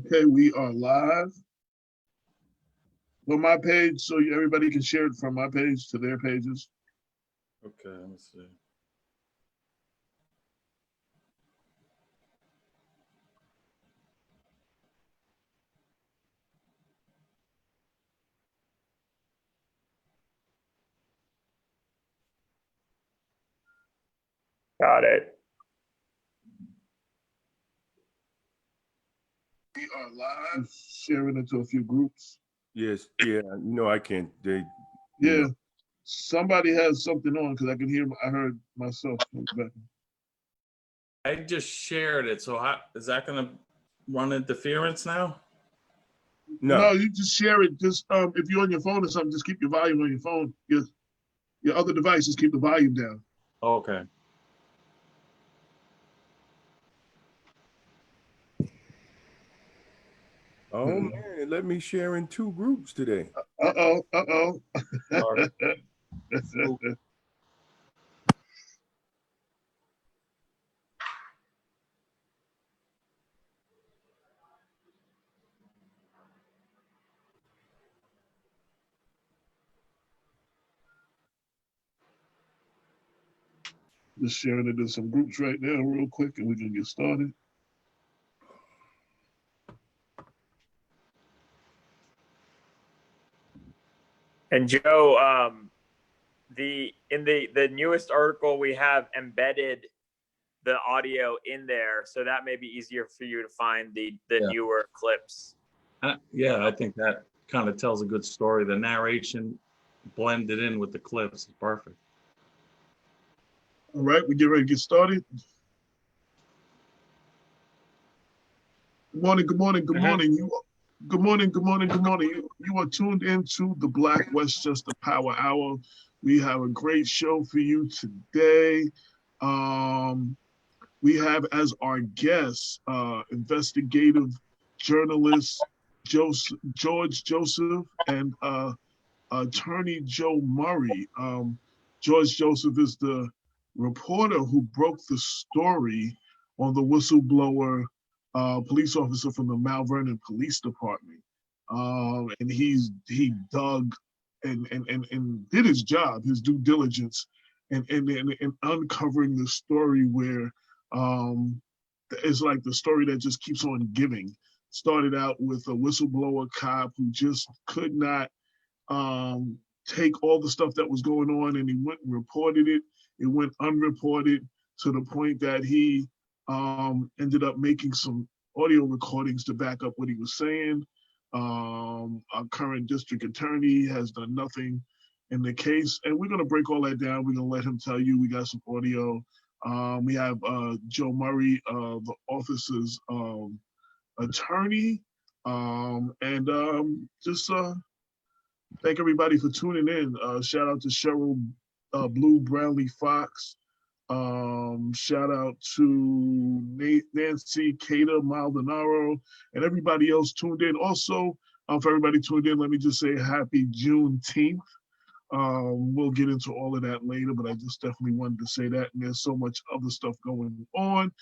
Okay, we are live on my page, so everybody can share it from my page to their pages. Okay, let me see. Got it. We are live, sharing it to a few groups. Yes, yeah, I can't. Yeah, somebody has something on because I can hear. I heard myself from the back. I just shared it, so is that going to run interference now? No, you just share it. Just if you're on your phone or something, just keep your volume on your phone. Your other devices, keep the volume down. Okay. Oh man, it let me share in 2 groups today. Uh-oh. Just sharing it in some groups right now real quick and we can get started. And Joe, in the newest article, we have embedded the audio in there, so that may be easier for you to find the newer clips. Yeah, I think that kind of tells a good story. The narration blended in with the clips is perfect. All right, we get ready to get started. Good morning. Good morning. Good morning. You are tuned into the Black Westchester Power Hour. We have a great show for you today. We have as our guests investigative journalist George Joseph and attorney Joe Murray. George Joseph is the reporter who broke the story on the whistleblower police officer from the Mount Vernon Police Department. And he dug and did his job, his due diligence, and uncovering the story where it's like the story that just keeps on giving. Started out with a whistleblower cop who just could not take all the stuff that was going on, and he went and reported it. It went unreported to the point that he ended up making some audio recordings to back up what he was saying. Our current district attorney has done nothing in the case, and we're going to break all that down. We're going to let him tell you. We got some audio. We have Joe Murray, the office's attorney, and just thank everybody for tuning in. Shout out to Cheryl Blue Brownlee Fox. Shout out to Nancy Cater Maldonado and everybody else tuned in. Also, for everybody tuned in, let me just say happy Juneteenth. We'll get into all of that later, but I just definitely wanted to say that. And there's so much other stuff going on.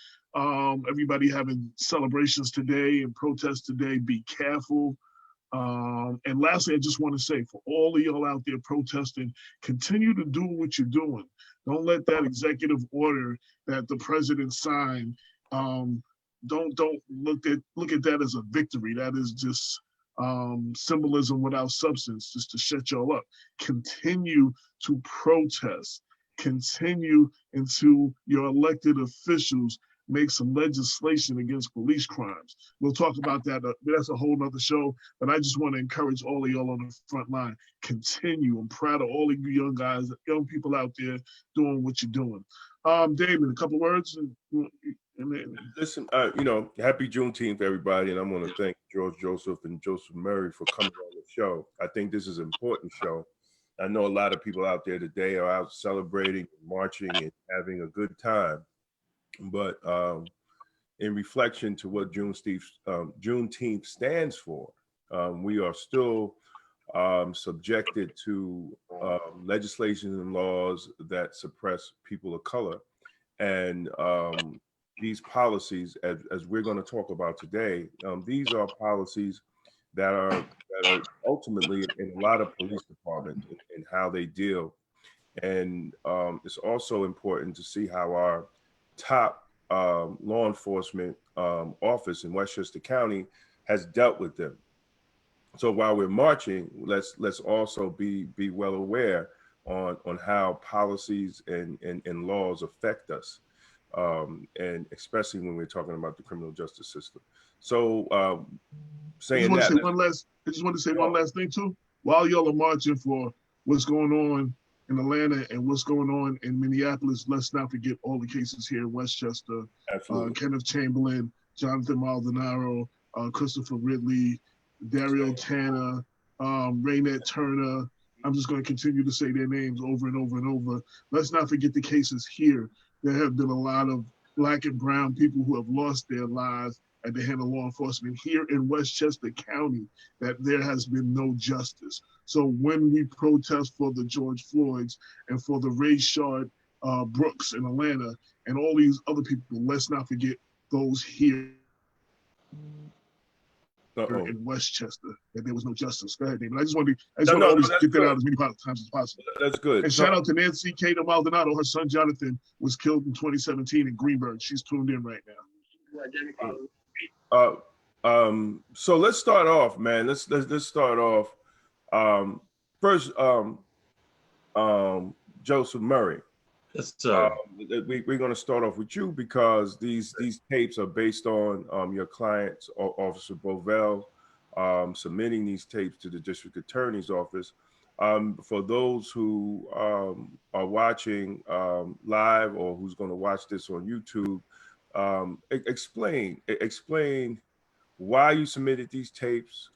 Everybody having celebrations today and protests today. Be careful. And lastly, I just want to say for all of y'all out there protesting, continue to do what you're doing. Don't let that executive order that the president signed, don't look at that as a victory. That is just symbolism without substance, just to shut y'all up. Continue to protest. Continue until your elected officials make some legislation against police crimes. We'll talk about that. That's a whole nother show. But I just want to encourage all of y'all on the front line. Continue. I'm proud of all of you young guys, young people out there doing what you're doing. Damon, a couple words. Listen, happy Juneteenth, everybody. And I want to thank George Joseph and Joseph Murray for coming on the show. I think this is an important show. I know a lot of people out there today are out celebrating, marching, and having a good time. But in reflection to what Juneteenth stands for, we are still subjected to legislation and laws that suppress people of color. And these policies, as we're going to talk about today, these are policies that are ultimately in a lot of police departments and how they deal. And it's also important to see how our top law enforcement office in Westchester County has dealt with them. So while we're marching, let's also be well aware on how policies and laws affect us, and especially when we're talking about the criminal justice system. So saying that, I just want to say one last thing too. While y'all are marching for what's going on in Atlanta and what's going on in Minneapolis, let's not forget all the cases here in Westchester. Kenneth Chamberlain, Jonathan Maldonado, Christopher Ridley, Dario Tanner, Raynette Turner. I'm just going to continue to say their names over and over and over. Let's not forget the cases here. There have been a lot of Black and brown people who have lost their lives at the hand of law enforcement here in Westchester County, that there has been no justice. So when we protest for the George Floyds and for the Rayshard Brooks in Atlanta and all these other people, let's not forget those here in Westchester, that there was no justice. Go ahead, David. I just want to always get that out as many times as possible. That's good. And shout out to Nancy Cato Maldonado. Her son Jonathan was killed in 2017 in Greenberg. She's tuned in right now. So let's start off, man. Let's start off. First, Joseph Murray. Yes, we're going to start off with you because these tapes are based on your client, Officer Bovell, submitting these tapes to the district attorney's office. For those who are watching live or who's going to watch this on YouTube, explain why you submitted these tapes,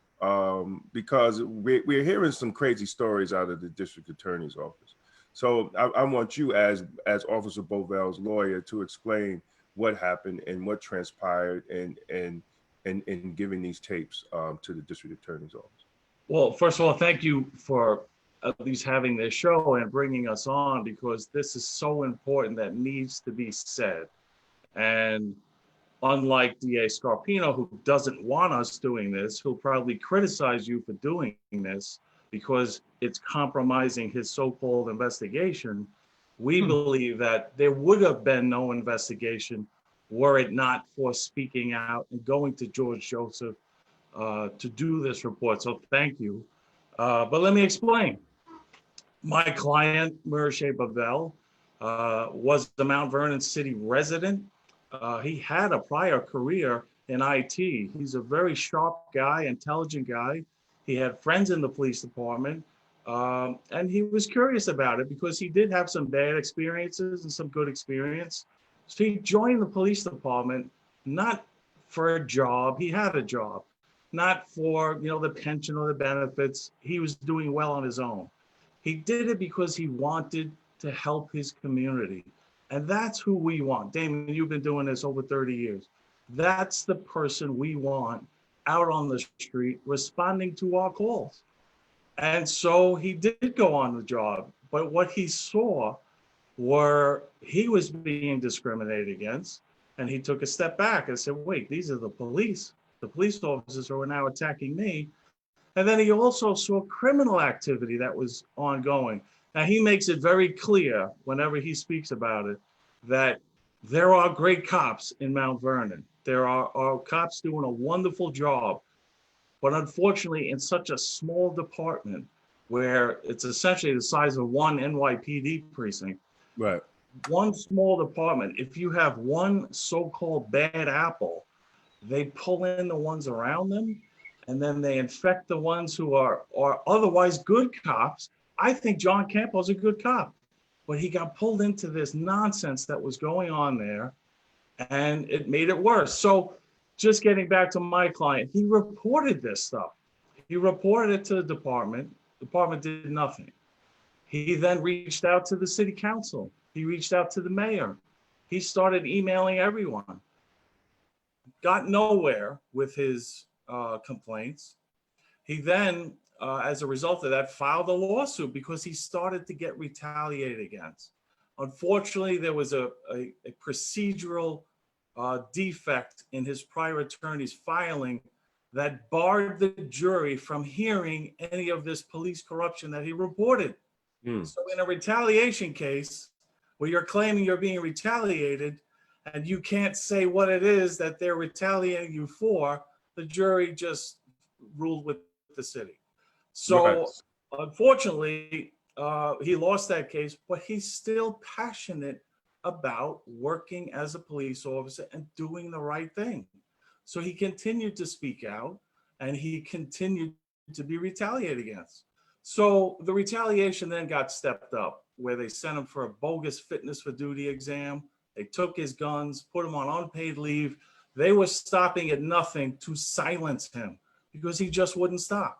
because we're hearing some crazy stories out of the district attorney's office. So I want you as Officer Bovell's lawyer to explain what happened and what transpired and giving these tapes to the district attorney's office. Well, first of all, thank you for at least having this show and bringing us on, because this is so important that needs to be said. And unlike DA Scarpino, who doesn't want us doing this, who'll probably criticize you for doing this because it's compromising his so-called investigation, we believe that there would have been no investigation were it not for speaking out and going to George Joseph to do this report. So thank you. But let me explain. My client, Moshe Bovell, was the Mount Vernon City resident. He had a prior career in IT. He's a very sharp guy, intelligent guy. He had friends in the police department, and he was curious about it because he did have some bad experiences and some good experience. So he joined the police department, not for a job. He had a job, not for, the pension or the benefits. He was doing well on his own. He did it because he wanted to help his community. And that's who we want. Damon, you've been doing this over 30 years. That's the person we want out on the street responding to our calls. And so he did go on the job, but what he saw were he was being discriminated against, and he took a step back and said, wait, these are the police officers who are now attacking me. And then he also saw criminal activity that was ongoing. Now, he makes it very clear whenever he speaks about it that there are great cops in Mount Vernon. There are cops doing a wonderful job. But unfortunately, in such a small department where it's essentially the size of one NYPD precinct, right? One small department, if you have one so-called bad apple, they pull in the ones around them, and then they infect the ones who are otherwise good cops. I think John Campbell's a good cop, but he got pulled into this nonsense that was going on there, and it made it worse. So just getting back to my client, he reported this stuff. He reported it to the department. The department did nothing. He then reached out to the city council. He reached out to the mayor. He started emailing everyone. Got nowhere with his complaints. He then, as a result of that, filed a lawsuit because he started to get retaliated against. Unfortunately, there was a procedural defect in his prior attorney's filing that barred the jury from hearing any of this police corruption that he reported. So in a retaliation case where you're claiming you're being retaliated and you can't say what it is that they're retaliating you for, the jury just ruled with the city. So unfortunately, he lost that case, but he's still passionate about working as a police officer and doing the right thing. So he continued to speak out and he continued to be retaliated against. So the retaliation then got stepped up where they sent him for a bogus fitness for duty exam. They took his guns, put him on unpaid leave. They were stopping at nothing to silence him because he just wouldn't stop.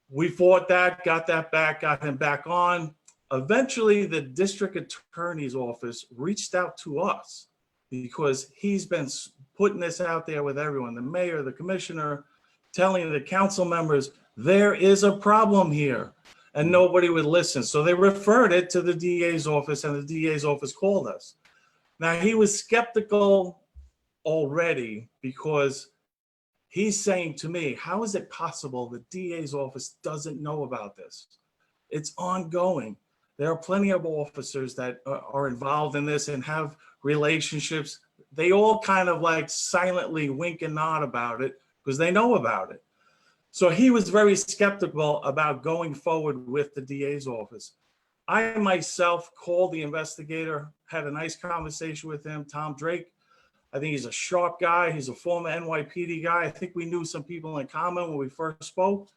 We fought that, got that back, got him back on. Eventually, the district attorney's office reached out to us because he's been putting this out there with everyone, the mayor, the commissioner, telling the council members, there is a problem here, and nobody would listen. So they referred it to the DA's office, and the DA's office called us. Now, he was skeptical already because he's saying to me, how is it possible the DA's office doesn't know about this? It's ongoing. There are plenty of officers that are involved in this and have relationships. They all kind of like silently wink and nod about it because they know about it. So he was very skeptical about going forward with the DA's office. I myself called the investigator, had a nice conversation with him, Tom Drake. I think he's a sharp guy. He's a former NYPD guy. I think we knew some people in common when we first spoke.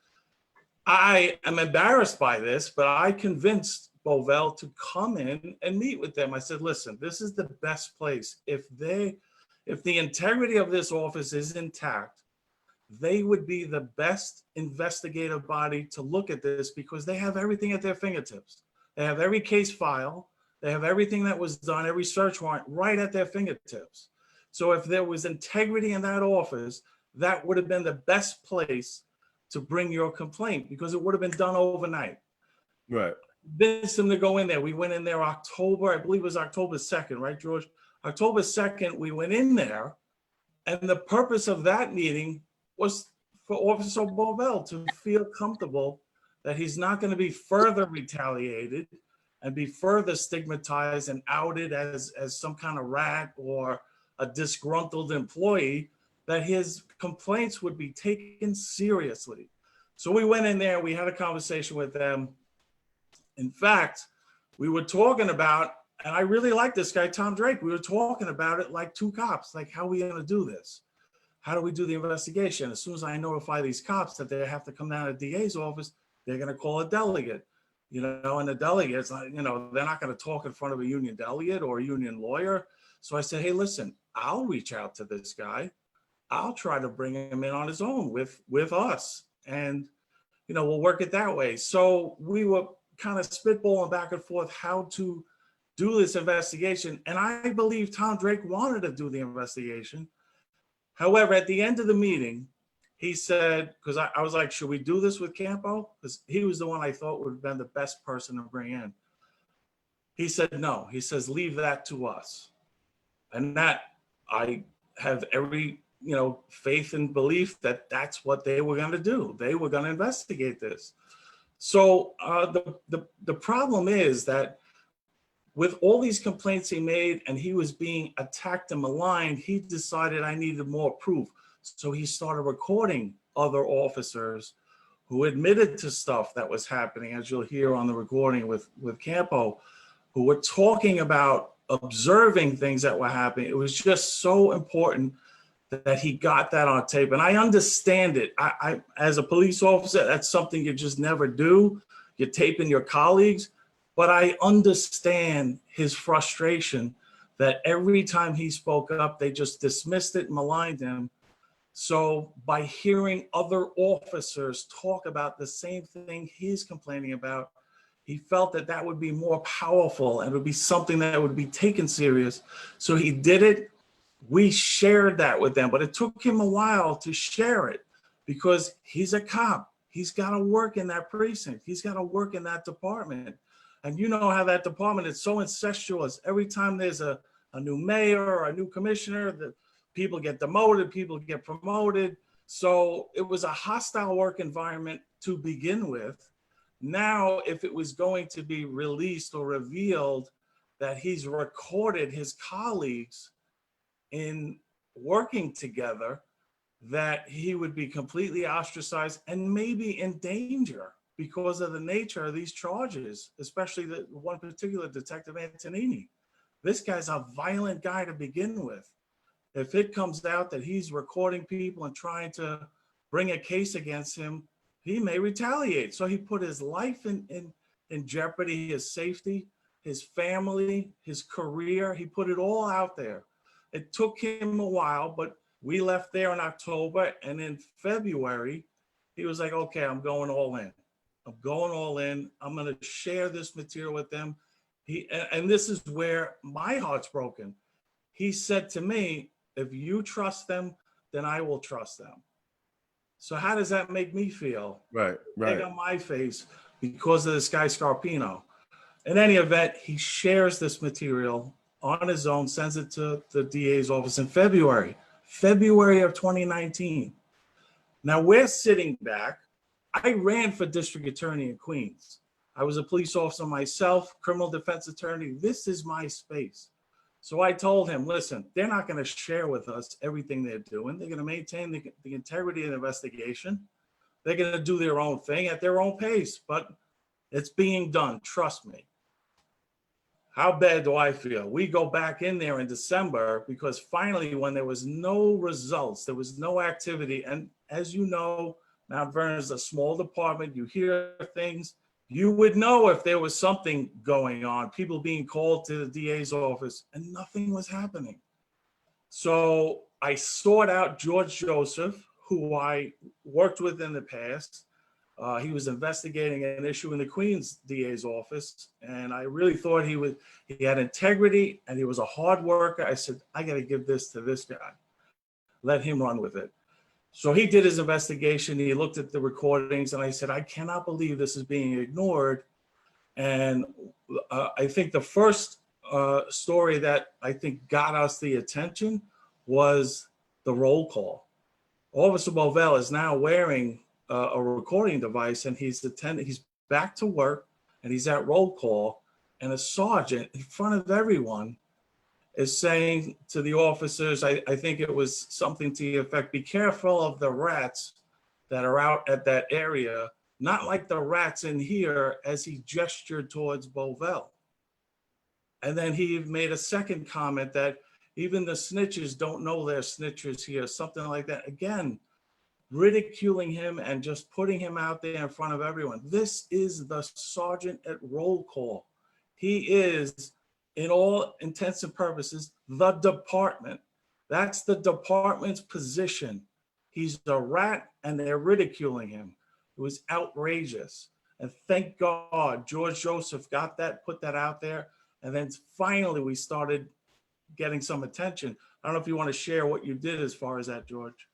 I am embarrassed by this, but I convinced Bovell to come in and meet with them. I said, listen, this is the best place. If the integrity of this office is intact, they would be the best investigative body to look at this because they have everything at their fingertips. They have every case file. They have everything that was done, every search warrant right at their fingertips. So if there was integrity in that office, that would have been the best place to bring your complaint because it would have been done overnight. Right. Convinced them to go in there. We went in there October, I believe it was October 2nd, right, George? October 2nd, we went in there, and the purpose of that meeting was for Officer Bovell to feel comfortable that he's not going to be further retaliated and be further stigmatized and outed as some kind of rat or a disgruntled employee, that his complaints would be taken seriously. So we went in there, we had a conversation with them. In fact, we were talking about, and I really like this guy, Tom Drake, we were talking about it like two cops, like how are we going to do this? How do we do the investigation? As soon as I notify these cops that they have to come down to the DA's office, they're going to call a delegate, and the delegates, they're not going to talk in front of a union delegate or a union lawyer. So I said, hey, listen, I'll reach out to this guy. I'll try to bring him in on his own with us. And, we'll work it that way. So we were kind of spitballing back and forth how to do this investigation. And I believe Tom Drake wanted to do the investigation. However, at the end of the meeting, he said, because I was like, should we do this with Campo? Because he was the one I thought would have been the best person to bring in. He said, no. He says, leave that to us. And that I have every, faith and belief that that's what they were going to do. They were going to investigate this. So the problem is that with all these complaints he made and he was being attacked and maligned, he decided I needed more proof. So he started recording other officers who admitted to stuff that was happening, as you'll hear on the recording with Campo, who were talking about observing things that were happening. It was just so important that he got that on tape. And I understand it. I as a police officer, that's something you just never do. You're taping your colleagues. But I understand his frustration that every time he spoke up, they just dismissed it and maligned him. So by hearing other officers talk about the same thing he's complaining about, he felt that that would be more powerful and it would be something that would be taken serious. So he did it. We shared that with them, but it took him a while to share it because he's a cop. He's got to work in that precinct. He's got to work in that department. And you know how that department is so incestuous. Every time there's a a new mayor or a new commissioner, that people get demoted, people get promoted. So it was a hostile work environment to begin with. Now, if it was going to be released or revealed that he's recorded his colleagues in working together, that he would be completely ostracized and maybe in danger because of the nature of these charges, especially the one particular Detective Antonini. This guy's a violent guy to begin with. If it comes out that he's recording people and trying to bring a case against him, he may retaliate. So he put his life in jeopardy, his safety, his family, his career. He put it all out there. It took him a while, but we left there in October, and in February, he was like, okay, I'm going all in. I'm going all in. I'm going to share this material with them. And this is where my heart's broken. He said to me, if you trust them, then I will trust them. So how does that make me feel? Right. Egg on my face because of this guy Scarpino. In any event, he shares this material on his own, sends it to the DA's office in February of 2019. Now we're sitting back. I ran for district attorney in Queens. I was a police officer myself, criminal defense attorney. This is my space. So I told him, listen, they're not going to share with us everything they're doing. They're going to maintain the integrity of the investigation. They're going to do their own thing at their own pace, but it's being done. Trust me. How bad do I feel? We go back in there in December because finally, when there was no results, there was no activity. And as you know, Mount Vernon is a small department. You hear things. You would know if there was something going on, people being called to the DA's office, and nothing was happening. So I sought out George Joseph, who I worked with in the past. He was investigating an issue in the Queens DA's office, and I really thought he had integrity and he was a hard worker. I said, I got to give this to this guy. Let him run with it. So he did his investigation. He looked at the recordings, and I said, I cannot believe this is being ignored. And I think the first story that I think got us the attention was the roll call. Officer Bovell is now wearing a recording device, and he's back to work, and he's at roll call, and a sergeant in front of everyone is saying to the officers, I think it was something to the effect, be careful of the rats that are out at that area, not like the rats in here, as he gestured towards Bovell. And then he made a second comment that even the snitches don't know they're snitches here, something like that. Again, ridiculing him and just putting him out there in front of everyone. This is the sergeant at roll call. He is, in all intents and purposes, the department. That's the department's position. He's a rat, and they're ridiculing him. It was outrageous. And thank God George Joseph got that, put that out there. And then finally we started getting some attention. I don't know if you want to share what you did as far as that, George.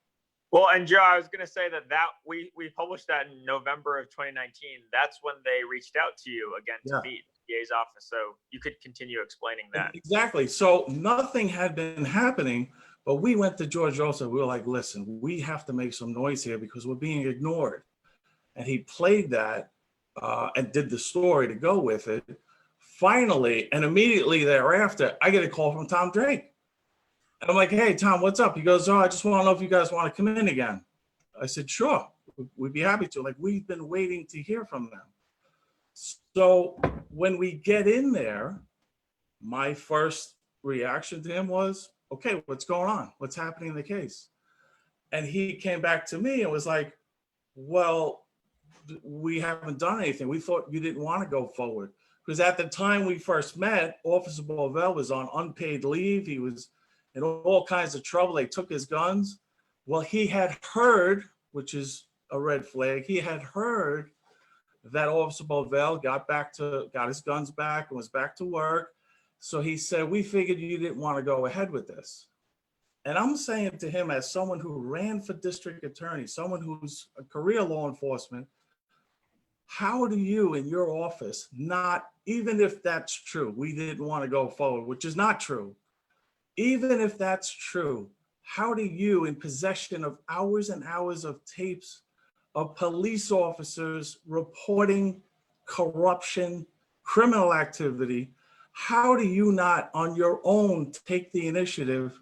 Well, and Joe, I was going to say that we published that in November of 2019. That's when they reached out to you again to meet the DA's office. So you could continue explaining that. Exactly. So nothing had been happening, but we went to George Joseph. We were like, listen, we have to make some noise here because we're being ignored. And he played that and did the story to go with it. Finally, and immediately thereafter, I get a call from Tom Drake. And I'm like, hey, Tom, what's up? He goes, oh, I just want to know if you guys want to come in again. I said, sure, we'd be happy to. Like, we've been waiting to hear from them. So when we get in there, my first reaction to him was, okay, what's going on? What's happening in the case? And he came back to me and was like, well, we haven't done anything. We thought you didn't want to go forward. Because at the time we first met, Officer Bovell was on unpaid leave. He was in all kinds of trouble. They took his guns. Well, he had heard, which is a red flag, he had heard that Officer Bovell got his guns back and was back to work. So he said, we figured you didn't want to go ahead with this. And I'm saying to him, as someone who ran for district attorney, someone who's a career law enforcement, how do you in your office not, even if that's true, we didn't want to go forward, which is not true, even if that's true, how do you, in possession of hours and hours of tapes of police officers reporting corruption, criminal activity, how do you not on your own take the initiative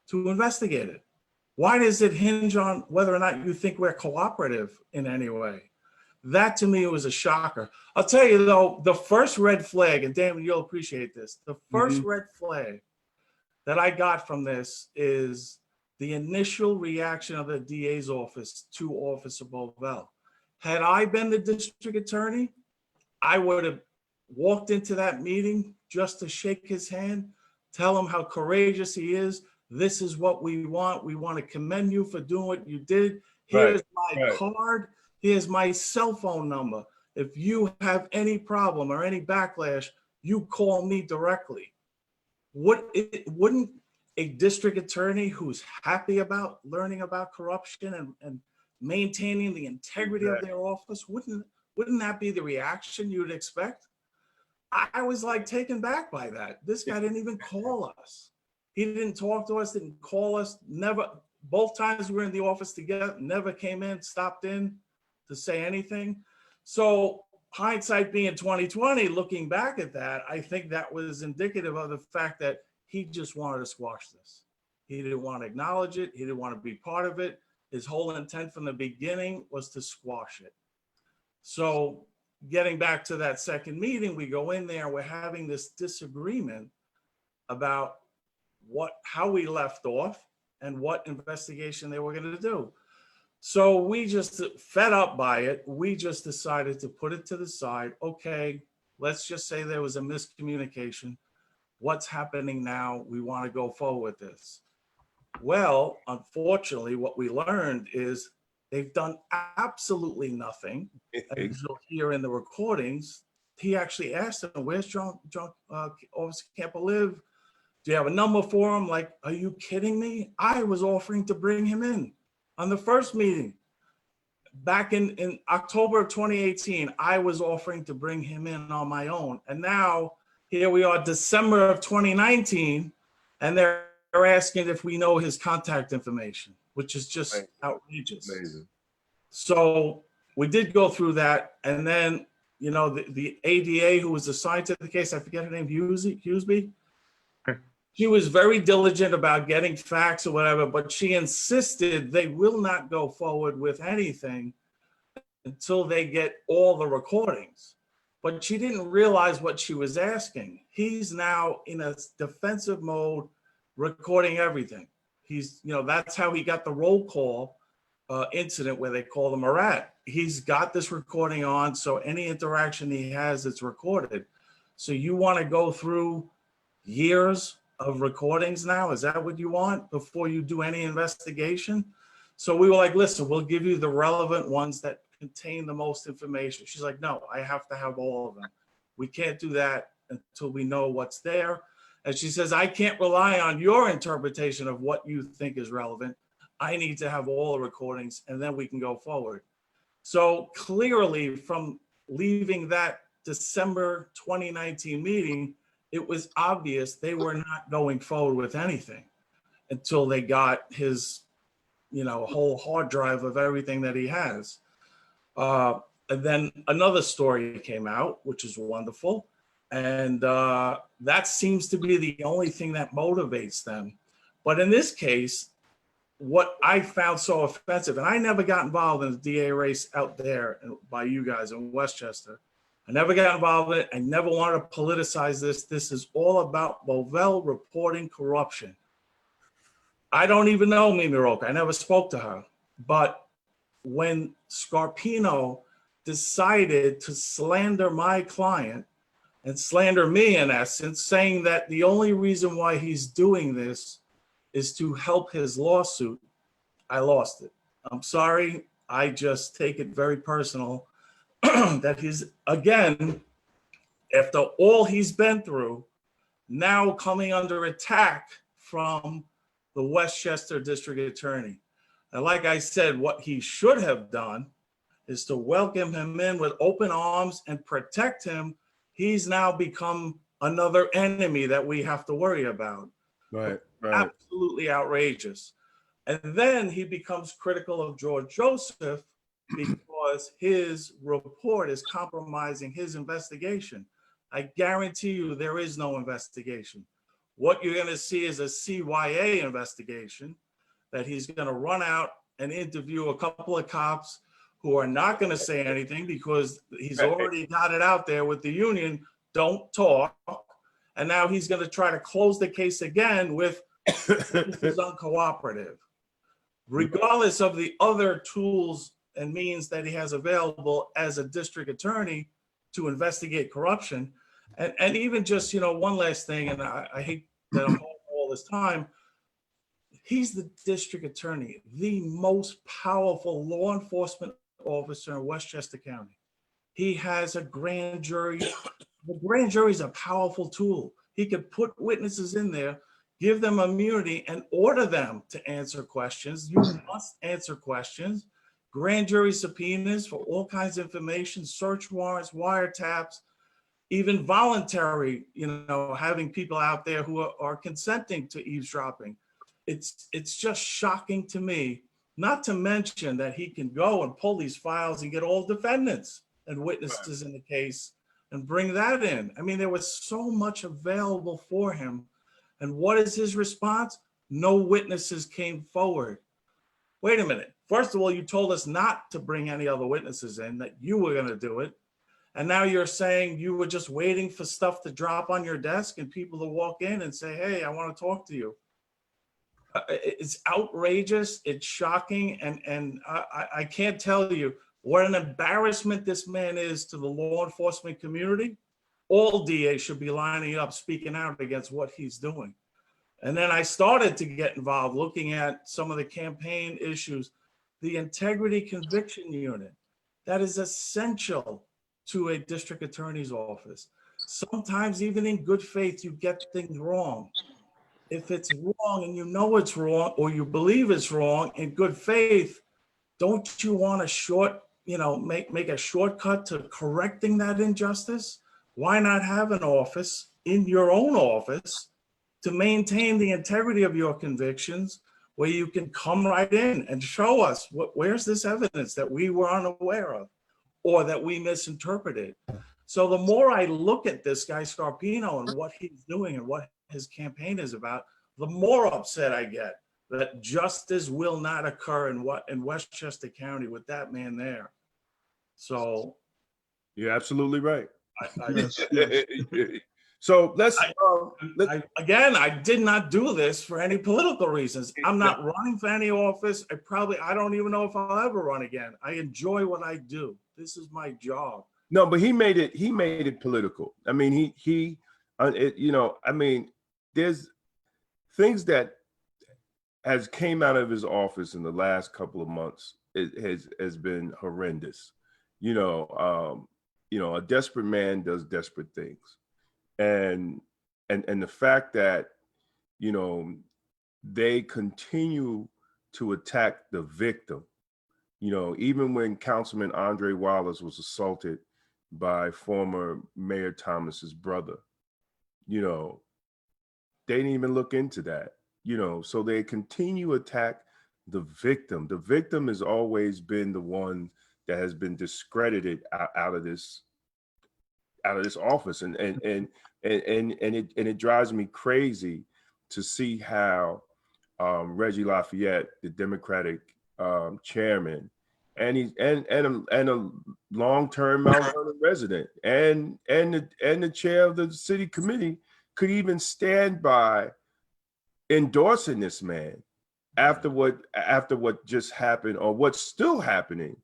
to investigate it? Why does it hinge on whether or not you think we're cooperative in any way? That to me was a shocker. I'll tell you though, the first red flag, and Damon, you'll appreciate this, the first red flag that I got from this is the initial reaction of the DA's office to Officer Bovell. Had I been the district attorney, I would have walked into that meeting just to shake his hand, tell him how courageous he is. This is what we want. We want to commend you for doing what you did. Here's my card. Here's my cell phone number. If you have any problem or any backlash, you call me directly. Wouldn't a district attorney who's happy about learning about corruption and maintaining the integrity of their office, wouldn't that be the reaction you'd expect? I was like taken back by that. This guy didn't even call us. He didn't talk to us, didn't call us, never, both times we were in the office together, never came in, stopped in to say anything. So hindsight being 2020, looking back at that, I think that was indicative of the fact that he just wanted to squash this. He didn't want to acknowledge it. He didn't want to be part of it. His whole intent from the beginning was to squash it. So getting back to that second meeting, we go in there, we're having this disagreement about how we left off and what investigation they were going to do. So we just fed up by it. We just decided to put it to the side. Okay, let's just say there was a miscommunication. What's happening now? We want to go forward with this. Well, unfortunately, what we learned is they've done absolutely nothing. As you'll hear in the recordings, he actually asked him, where's John Officer Camper live? Do you have a number for him? Like, are you kidding me? I was offering to bring him in on the first meeting. Back in October of 2018, I was offering to bring him in on my own. And now here we are, December of 2019, and they're asking if we know his contact information, which is just outrageous. Amazing. So we did go through that. And then, you know, the ADA who was assigned to the case, I forget her name, Hughesby. She was very diligent about getting facts or whatever, but she insisted they will not go forward with anything until they get all the recordings. But she didn't realize what she was asking. He's now in a defensive mode, recording everything. He's, you know, that's how he got the roll call incident where they call him a rat. He's got this recording on, so any interaction he has, it's recorded. So you want to go through years of recordings now? Is that what you want before you do any investigation? So we were like, listen, we'll give you the relevant ones that contain the most information. She's like, no, I have to have all of them. We can't do that until we know what's there. And she says, I can't rely on your interpretation of what you think is relevant. I need to have all the recordings and then we can go forward. So clearly from leaving that December 2019 meeting, it was obvious they were not going forward with anything until they got his, you know, whole hard drive of everything that he has. And then another story came out, which is wonderful. And that seems to be the only thing that motivates them. But in this case, what I found so offensive, and I never got involved in the DA race out there by you guys in Westchester. I never got involved in it. I never wanted to politicize this. This is all about Bovell reporting corruption. I don't even know Mimi Roca. I never spoke to her. But when Scarpino decided to slander my client and slander me in essence, saying that the only reason why he's doing this is to help his lawsuit, I lost it. I'm sorry. I just take it very personal that he's, again, after all he's been through, now coming under attack from the Westchester District Attorney. And like I said, what he should have done is to welcome him in with open arms and protect him. He's now become another enemy that we have to worry about. Right. Absolutely outrageous. And then he becomes critical of George Joseph because his report is compromising his investigation. I guarantee you there is no investigation. What you're going to see is a CYA investigation that he's going to run out and interview a couple of cops who are not going to say anything because he's already got it out there with the union, don't talk. And now he's going to try to close the case again with this is uncooperative. Regardless of the other tools and means that he has available as a district attorney to investigate corruption. And even just, one last thing, and I hate that I'm holding all this time, he's the district attorney, the most powerful law enforcement officer in Westchester County. He has a grand jury. The grand jury is a powerful tool. He could put witnesses in there, give them immunity, and order them to answer questions. You must answer questions. Grand jury subpoenas for all kinds of information, search warrants, wiretaps, even voluntary, having people out there who are consenting to eavesdropping. It's just shocking to me, not to mention that he can go and pull these files and get all defendants and witnesses in the case and bring that in. I mean, there was so much available for him. And what is his response? No witnesses came forward. Wait a minute. First of all, you told us not to bring any other witnesses in, that you were going to do it. And now you're saying you were just waiting for stuff to drop on your desk and people to walk in and say, hey, I want to talk to you. It's outrageous. It's shocking. And I can't tell you what an embarrassment this man is to the law enforcement community. All DAs should be lining up, speaking out against what he's doing. And then I started to get involved looking at some of the campaign issues, the integrity conviction unit. That is essential to a district attorney's office. Sometimes even in good faith, you get things wrong. If it's wrong and you know it's wrong, or you believe it's wrong in good faith, don't you want make a shortcut to correcting that injustice? Why not have an office in your own office to maintain the integrity of your convictions, where you can come right in and show us where's this evidence that we were unaware of or that we misinterpreted? So the more I look at this guy Scarpino and what he's doing and what his campaign is about, the more upset I get that justice will not occur in Westchester County with that man there. So you're absolutely right. Yes. So I did not do this for any political reasons. I'm not running for any office. I don't even know if I'll ever run again. I enjoy what I do. This is my job. No, but he made it political. I mean, there's things that has came out of his office in the last couple of months. It has been horrendous. A desperate man does desperate things. And the fact that, they continue to attack the victim, even when Councilman Andre Wallace was assaulted by former Mayor Thomas's brother, they didn't even look into that, so they continue to attack the victim. The victim has always been the one that has been discredited out of this office, and it drives me crazy to see how Reggie Lafayette, the Democratic chairman, and a long-term Mount Vernon resident, and the chair of the city committee could even stand by endorsing this man after what just happened, or what's still happening.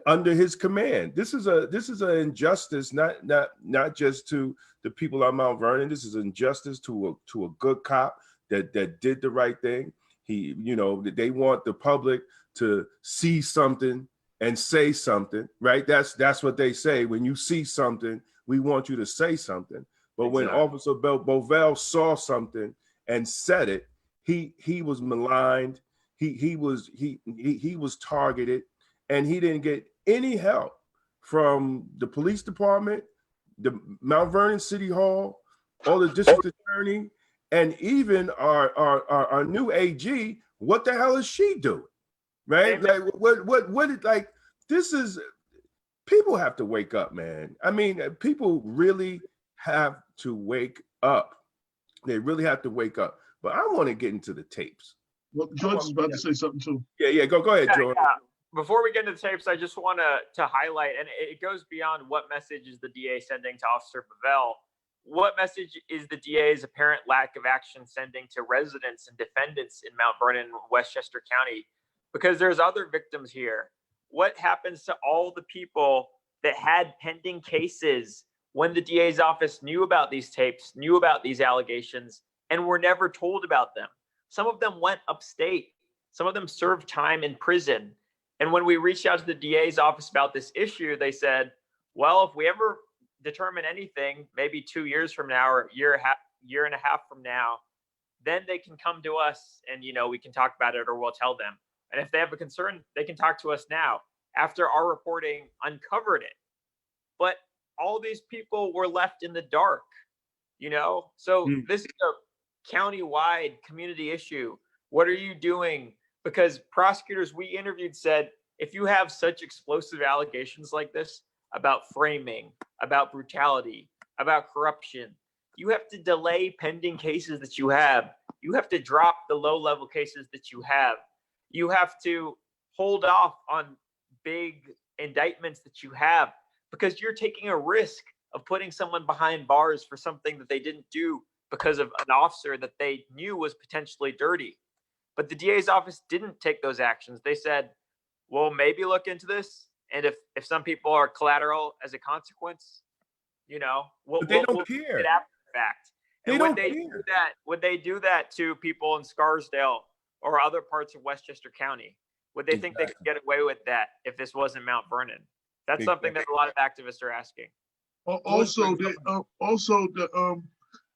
Under his command. This is an injustice, not just to the people on Mount Vernon. This is injustice to a good cop that did the right thing. They want the public to see something and say something, right? That's what they say. When you see something, we want you to say something. But when Officer Bovell saw something and said it, he was maligned. He was targeted. And he didn't get any help from the police department, the Mount Vernon City Hall, or the district attorney. And even our new AG, what the hell is she doing? Right? Like what like this is, people have to wake up, man. I mean, people really have to wake up. They really have to wake up. But I want to get into the tapes. Well, George is about to say something too. Yeah, go ahead, George. Yeah. Before we get into the tapes, I just want to highlight, and it goes beyond what message is the DA sending to Officer Pavel. What message is the DA's apparent lack of action sending to residents and defendants in Mount Vernon, Westchester County? Because there's other victims here. What happens to all the people that had pending cases when the DA's office knew about these tapes, knew about these allegations, and were never told about them? Some of them went upstate. Some of them served time in prison. And when we reached out to the DA's office about this issue, they said, well, if we ever determine anything, maybe 2 years from now or year and a half from now, then they can come to us and, we can talk about it, or we'll tell them. And if they have a concern, they can talk to us now after our reporting uncovered it. But all these people were left in the dark, So this is a county-wide community issue. What are you doing? Because prosecutors we interviewed said, if you have such explosive allegations like this about framing, about brutality, about corruption, you have to delay pending cases that you have. You have to drop the low-level cases that you have. You have to hold off on big indictments that you have, because you're taking a risk of putting someone behind bars for something that they didn't do because of an officer that they knew was potentially dirty. But the DA's office didn't take those actions. They said, well, maybe look into this. And if some people are collateral as a consequence, they don't care. After the fact. They and don't care. Would they do that to people in Scarsdale or other parts of Westchester County? Would they think they could get away with that if this wasn't Mount Vernon? That's something that a lot of activists are asking.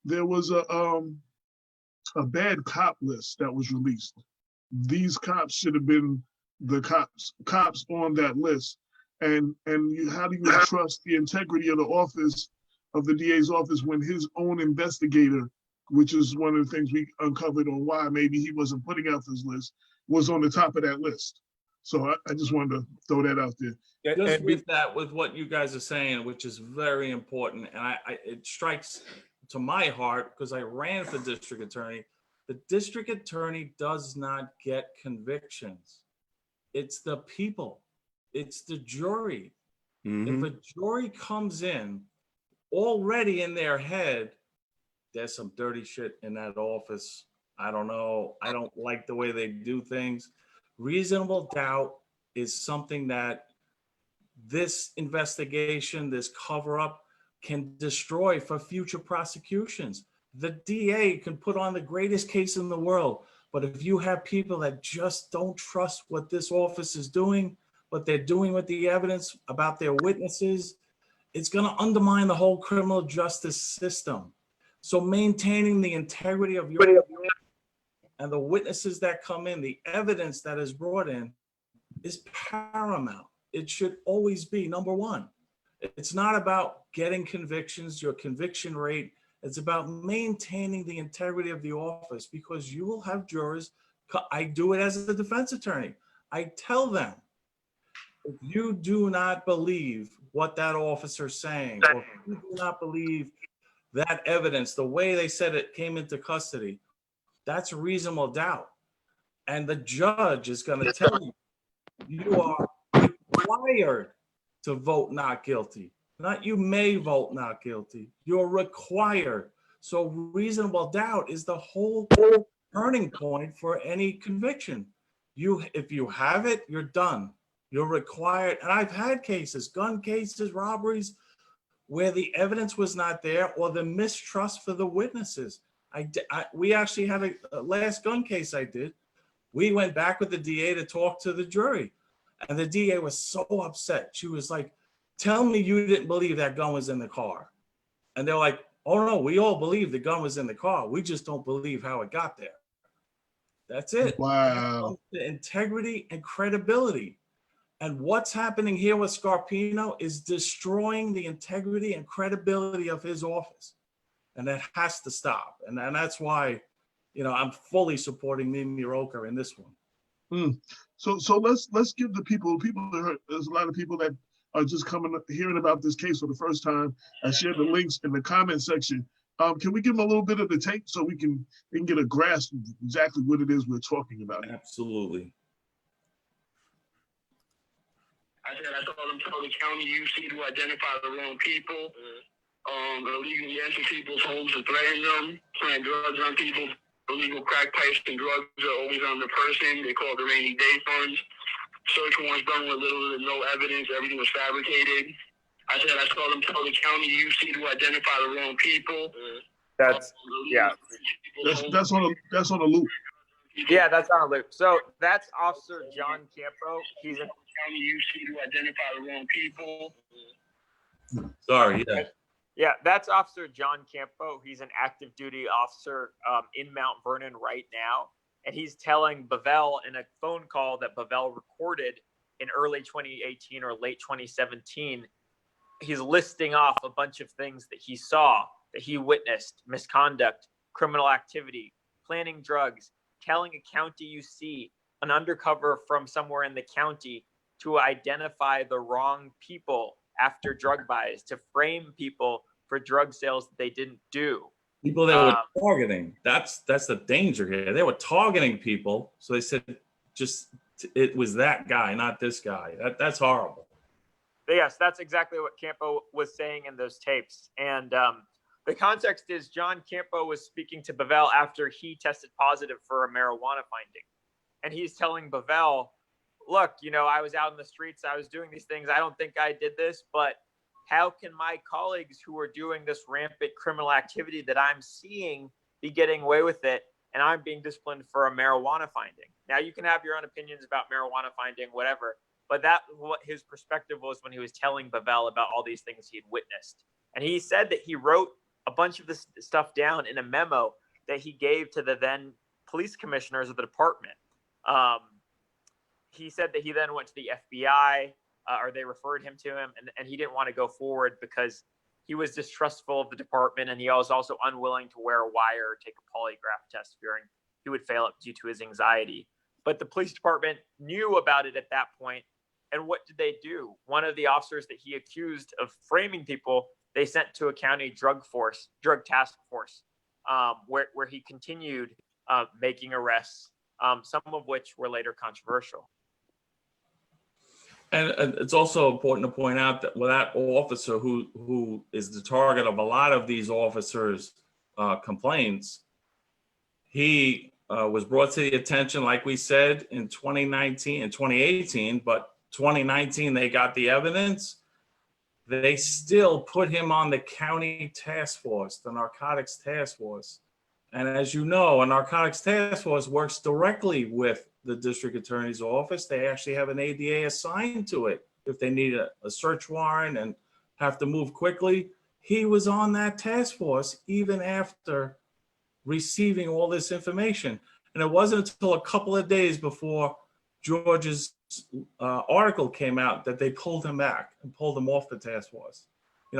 There was a bad cop list that was released. These cops should have been the cops on that list. And how do you trust the integrity of the office, of the DA's office, when his own investigator, which is one of the things we uncovered on why maybe he wasn't putting out this list, was on the top of that list? So I just wanted to throw that out there. Just with what you guys are saying, which is very important, and it strikes to my heart because I ran for district attorney. The district attorney does not get convictions. It's the people. It's the jury. Mm-hmm. If a jury comes in already in their head, there's some dirty shit in that office. I don't know. I don't like the way they do things. Reasonable doubt is something that this investigation, this cover-up, can destroy for future prosecutions. The DA can put on the greatest case in the world, but if you have people that just don't trust what this office is doing, what they're doing with the evidence about their witnesses, it's going to undermine the whole criminal justice system. So maintaining the integrity of your and the witnesses that come in, the evidence that is brought in, is paramount. It should always be number one. It's not about getting convictions, your conviction rate. It's about maintaining the integrity of the office, because you will have jurors. I do it as a defense attorney. I tell them, if you do not believe what that officer's saying, or if you do not believe that evidence, the way they said it came into custody, that's reasonable doubt. And the judge is going to tell you, you are required to vote not guilty. Not you may vote not guilty. You're required. So reasonable doubt is the whole turning point for any conviction. If you have it, you're done. You're required. And I've had cases, gun cases, robberies, where the evidence was not there, or the mistrust for the witnesses. We actually had a last gun case I did. We went back with the DA to talk to the jury. And the DA was so upset. She was like, tell me you didn't believe that gun was in the car. And they're like, oh no, we all believe the gun was in the car. We just don't believe how it got there. That's it. Wow. The integrity and credibility. And what's happening here with Scarpino is destroying the integrity and credibility of his office. And that has to stop. And that's why, I'm fully supporting Mimi Roker in this one. So let's give the people there's a lot of people that are just hearing about this case for the first time. I shared the links in the comment section. Can we give them a little bit of the tape so they can get a grasp of exactly what it is we're talking about? Absolutely. I told them, tell the county UC to identify the wrong people, illegally enter people's homes and threaten them, plant drugs on people. Illegal crack pipes and drugs are always on the person. They call it the rainy day funds. Search warrants done with little to no evidence. Everything was fabricated. I told them, tell the county UC to identify the wrong people. That's on a loop. Yeah, that's on a loop. So that's Officer John Campo. He's in county UC to identify the wrong people. Sorry, yeah. Yeah, that's Officer John Campo. He's an active duty officer in Mount Vernon right now. And he's telling Bavell in a phone call that Bavell recorded in early 2018 or late 2017. He's listing off a bunch of things that he saw, that he witnessed: misconduct, criminal activity, planning drugs, telling a county UC, an undercover from somewhere in the county, to identify the wrong people after drug buys, to frame people for drug sales that they didn't do. People that were targeting. That's the danger here. They were targeting people. So they said it was that guy, not this guy. That's horrible. Yes, that's exactly what Campo was saying in those tapes. And the context is John Campo was speaking to Bavell after he tested positive for a marijuana finding. And he's telling Bavell, look, I was out in the streets, I was doing these things. I don't think I did this, but how can my colleagues who are doing this rampant criminal activity that I'm seeing be getting away with it, and I'm being disciplined for a marijuana finding? Now, you can have your own opinions about marijuana finding, whatever, but that was what his perspective was when he was telling Bavell about all these things he had witnessed. And he said that he wrote a bunch of this stuff down in a memo that he gave to the then police commissioners of the department. He said that he then went to the FBI, or they referred him to him, and he didn't want to go forward because he was distrustful of the department, and he was also unwilling to wear a wire or take a polygraph test, fearing he would fail it due to his anxiety. But the police department knew about it at that point, and what did they do? One of the officers that he accused of framing people, they sent to a county drug task force, where he continued making arrests, some of which were later controversial. And it's also important to point out that that officer who is the target of a lot of these officers' complaints, he was brought to the attention, like we said, in 2018, but 2019, they got the evidence. They still put him on the county task force, the narcotics task force. And as you know, a narcotics task force works directly with the district attorney's office. They actually have an ADA assigned to it if they need a search warrant and have to move quickly. He was on that task force even after receiving all this information. And it wasn't until a couple of days before George's article came out that they pulled him back and pulled him off the task force.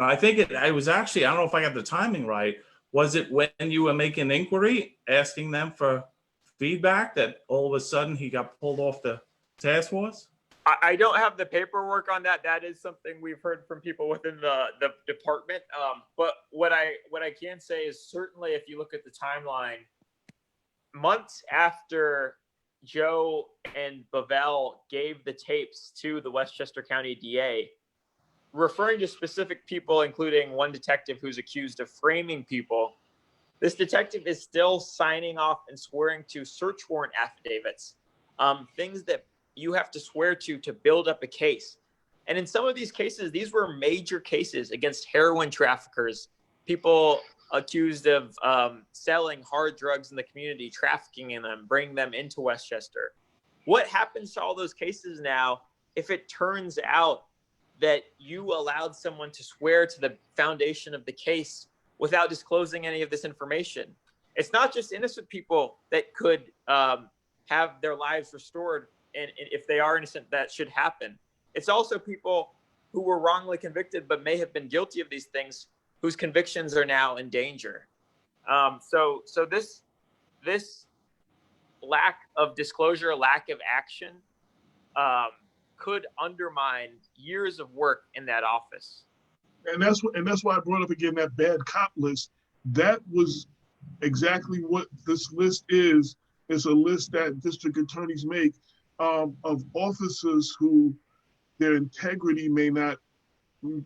I think it was actually, I don't know if I got the timing right. Was it when you were making inquiry, asking them for feedback, that all of a sudden he got pulled off the task force? I don't have the paperwork on that. That is something we've heard from people within the department. But what I can say is, certainly if you look at the timeline, months after Joe and Bavell gave the tapes to the Westchester County DA, referring to specific people, including one detective who's accused of framing people, this detective is still signing off and swearing to search warrant affidavits, things that you have to swear to build up a case. And in some of these cases, these were major cases against heroin traffickers, people accused of selling hard drugs in the community, trafficking in them, bringing them into Westchester. What happens to all those cases now if it turns out that you allowed someone to swear to the foundation of the case without disclosing any of this information? It's not just innocent people that could have their lives restored, and if they are innocent, that should happen. It's also people who were wrongly convicted but may have been guilty of these things, whose convictions are now in danger. So this lack of disclosure, lack of action, could undermine years of work in that office. And that's why I brought up again that bad cop list. That was exactly what this list is. It's a list that district attorneys make of officers who their integrity may not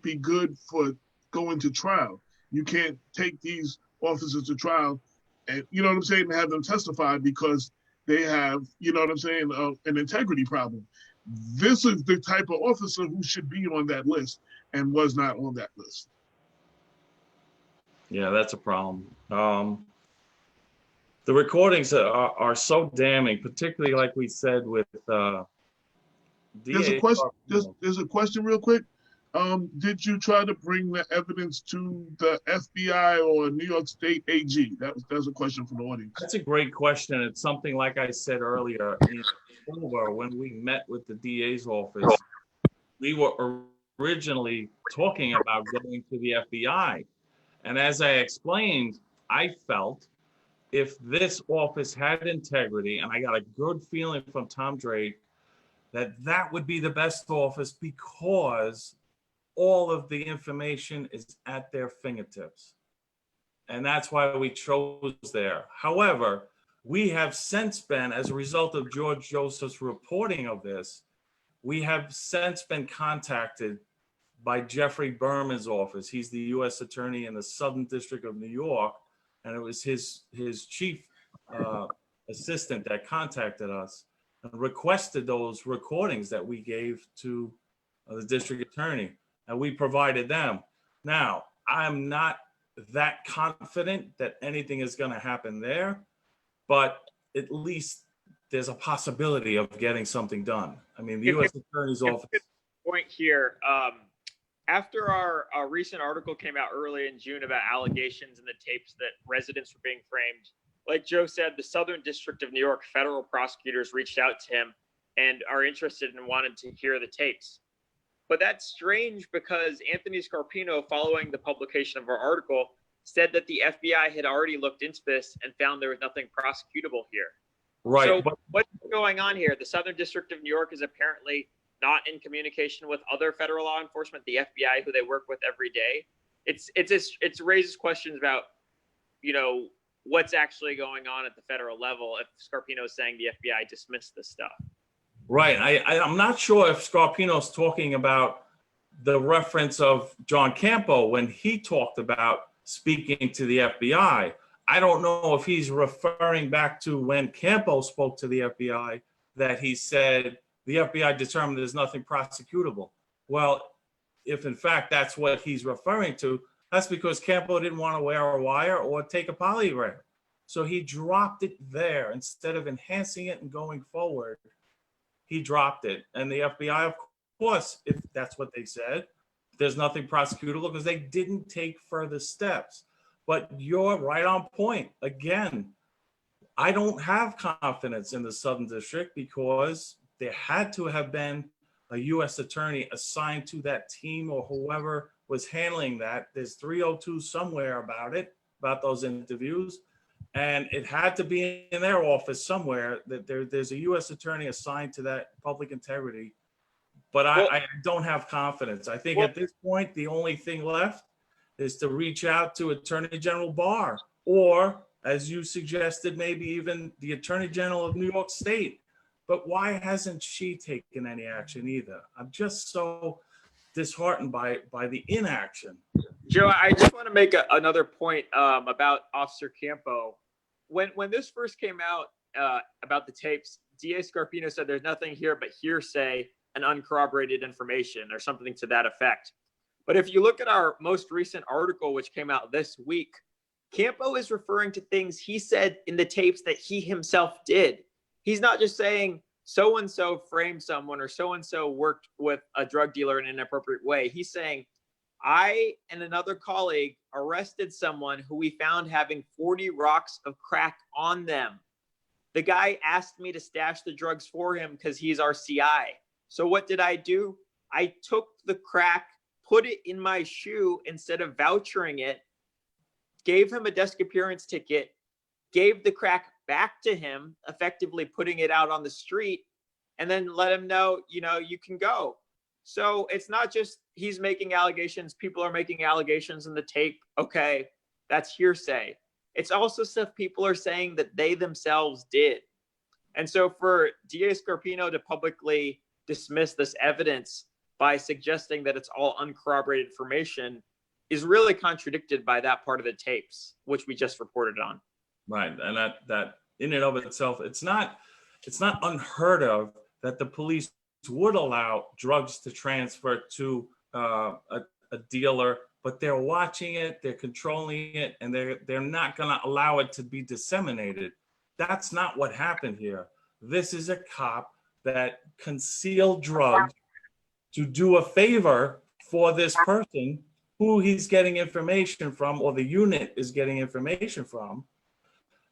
be good for going to trial. You can't take these officers to trial and, you know what I'm saying, and have them testify because they have, you know what I'm saying, an integrity problem. This is the type of officer who should be on that list and was not on that list. Yeah, that's a problem. The recordings are so damning, particularly like we said with There's a question. There's a question real quick. Did you try to bring the evidence to the FBI or New York State AG? That's a question from the audience. That's a great question. It's something like I said earlier in October when we met with the DA's office. We were originally talking about going to the FBI. And as I explained, I felt if this office had integrity, and I got a good feeling from Tom Drake, that would be the best office because all of the information is at their fingertips. And that's why we chose there. However, we have since been, as a result of George Joseph's reporting of this, we have since been contacted by Jeffrey Berman's office. He's the U.S. Attorney in the Southern District of New York, and it was his chief assistant that contacted us and requested those recordings that we gave to the district attorney, and we provided them. Now, I'm not that confident that anything is going to happen there, but at least there's a possibility of getting something done. I mean, the U.S. Attorney's office. Point here. After our recent article came out early in June about allegations in the tapes that residents were being framed, like Joe said, the Southern District of New York federal prosecutors reached out to him and are interested and wanted to hear the tapes. But that's strange because Anthony Scarpino, following the publication of our article, said that the FBI had already looked into this and found there was nothing prosecutable here. Right. So what's going on here? The Southern District of New York is apparently not in communication with other federal law enforcement, the FBI, who they work with every day. It raises questions about, you know, what's actually going on at the federal level if Scarpino is saying the FBI dismissed this stuff. Right. I'm not sure if Scarpino's talking about the reference of John Campo when he talked about speaking to the FBI. I don't know if he's referring back to when Campo spoke to the FBI that he said the FBI determined there's nothing prosecutable. Well, if in fact that's what he's referring to, that's because Campo didn't want to wear a wire or take a polygraph. So he dropped it there instead of enhancing it and going forward. He dropped it. And the FBI, of course, if that's what they said, there's nothing prosecutable because they didn't take further steps. But you're right on point. Again, I don't have confidence in the Southern District because there had to have been a U.S. attorney assigned to that team or whoever was handling that. There's 302 somewhere about those interviews. And it had to be in their office somewhere that there's a U.S. attorney assigned to that public integrity. But I don't have confidence. I think at this point, the only thing left is to reach out to Attorney General Barr, or as you suggested, maybe even the Attorney General of New York State. But why hasn't she taken any action either? I'm just so disheartened by the inaction. Joe, I just want to make another point about Officer Campo. When this first came out about the tapes, DA Scarpino said there's nothing here but hearsay and uncorroborated information or something to that effect. But if you look at our most recent article, which came out this week, Campo is referring to things he said in the tapes that he himself did. He's not just saying so-and-so framed someone or so-and-so worked with a drug dealer in an inappropriate way. He's saying, I and another colleague arrested someone who we found having 40 rocks of crack on them. The guy asked me to stash the drugs for him because he's our CI. So what did I do? I took the crack, put it in my shoe instead of vouchering it, gave him a desk appearance ticket, gave the crack back to him, effectively putting it out on the street, and then let him know, you know, you can go. So it's not just he's making allegations, people are making allegations in the tape. Okay, that's hearsay. It's also stuff people are saying that they themselves did. And so for DA Scarpino to publicly dismiss this evidence by suggesting that it's all uncorroborated information is really contradicted by that part of the tapes, which we just reported on. Right, and that in and of itself, it's not unheard of that the police would allow drugs to transfer to a dealer, but they're watching it, they're controlling it, and they're not going to allow it to be disseminated. That's not what happened here. This is a cop that concealed drugs to do a favor for this person who he's getting information from, or the unit is getting information from.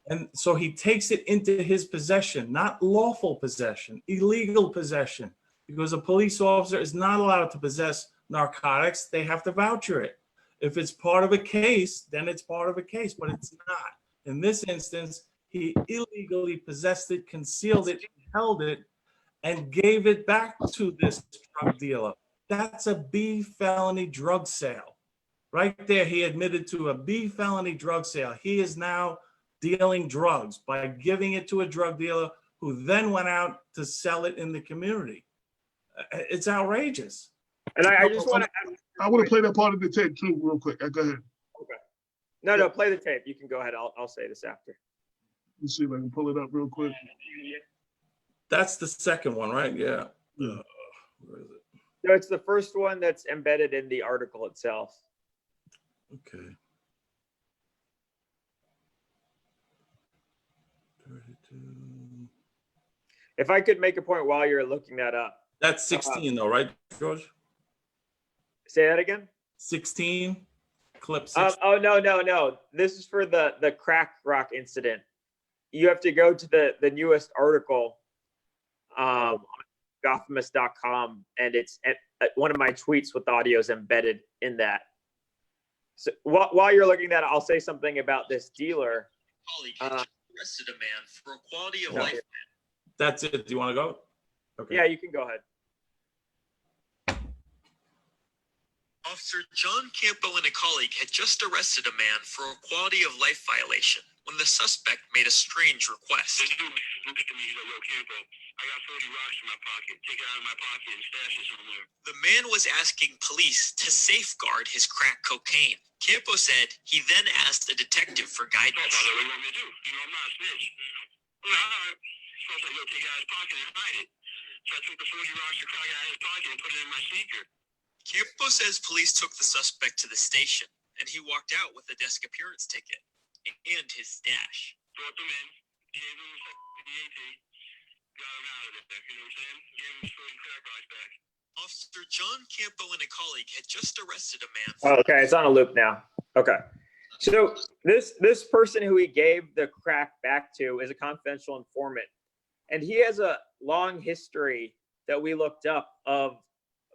And so he takes it into his possession, not lawful possession, illegal possession, because a police officer is not allowed to possess narcotics. They have to voucher it. If it's part of a case, then it's part of a case, but it's not. In this instance, he illegally possessed it, concealed it, held it, and gave it back to this drug dealer. That's a B felony drug sale. Right there, he admitted to a B felony drug sale. He is now dealing drugs by giving it to a drug dealer who then went out to sell it in the community. It's outrageous. And I just want to... I want to play that part of the tape too, real quick. Go ahead. Okay. No, play the tape. You can go ahead. I'll say this after. Let's see if I can pull it up real quick. That's the second one, right? Yeah. Where is it? No, it's the first one that's embedded in the article itself. Okay. 32. If I could make a point while you're looking that up. That's 16 though, right, George? Say that again? 16? Clip 16. Oh, no. This is for the crack rock incident. You have to go to the newest article on Gothamist.com, and it's one of my tweets with audios embedded in that. So while you're looking at it, I'll say something about this dealer. Arrested a man for a quality of life. That's it. Do you want to go? Okay. Yeah, you can go ahead. Officer John Campo and a colleague had just arrested a man for a quality of life violation when the suspect made a strange request. This dude looks to me, he's like, yo, Campo, I got 40 rocks in my pocket. Take it out of my pocket and stash it somewhere. The man was asking police to safeguard his crack cocaine. Campo said he then asked a detective for guidance. What do you want me to do? You know, I'm not a snitch. I'm like, all right. So I was like, yo, take it out of his pocket and hide it. So I took the 40 rocks of crack out of his pocket and put it in my sneaker. Campo says police took the suspect to the station, and he walked out with a desk appearance ticket and his stash. Brought them in, gave them the AT, got him out of there. You know what I'm saying? Gave him his 40 crack rocks back. Officer John Campo and a colleague had just arrested a man. Okay, it's on a loop now. Okay. So this person who he gave the crack back to is a confidential informant. And he has a long history that we looked up of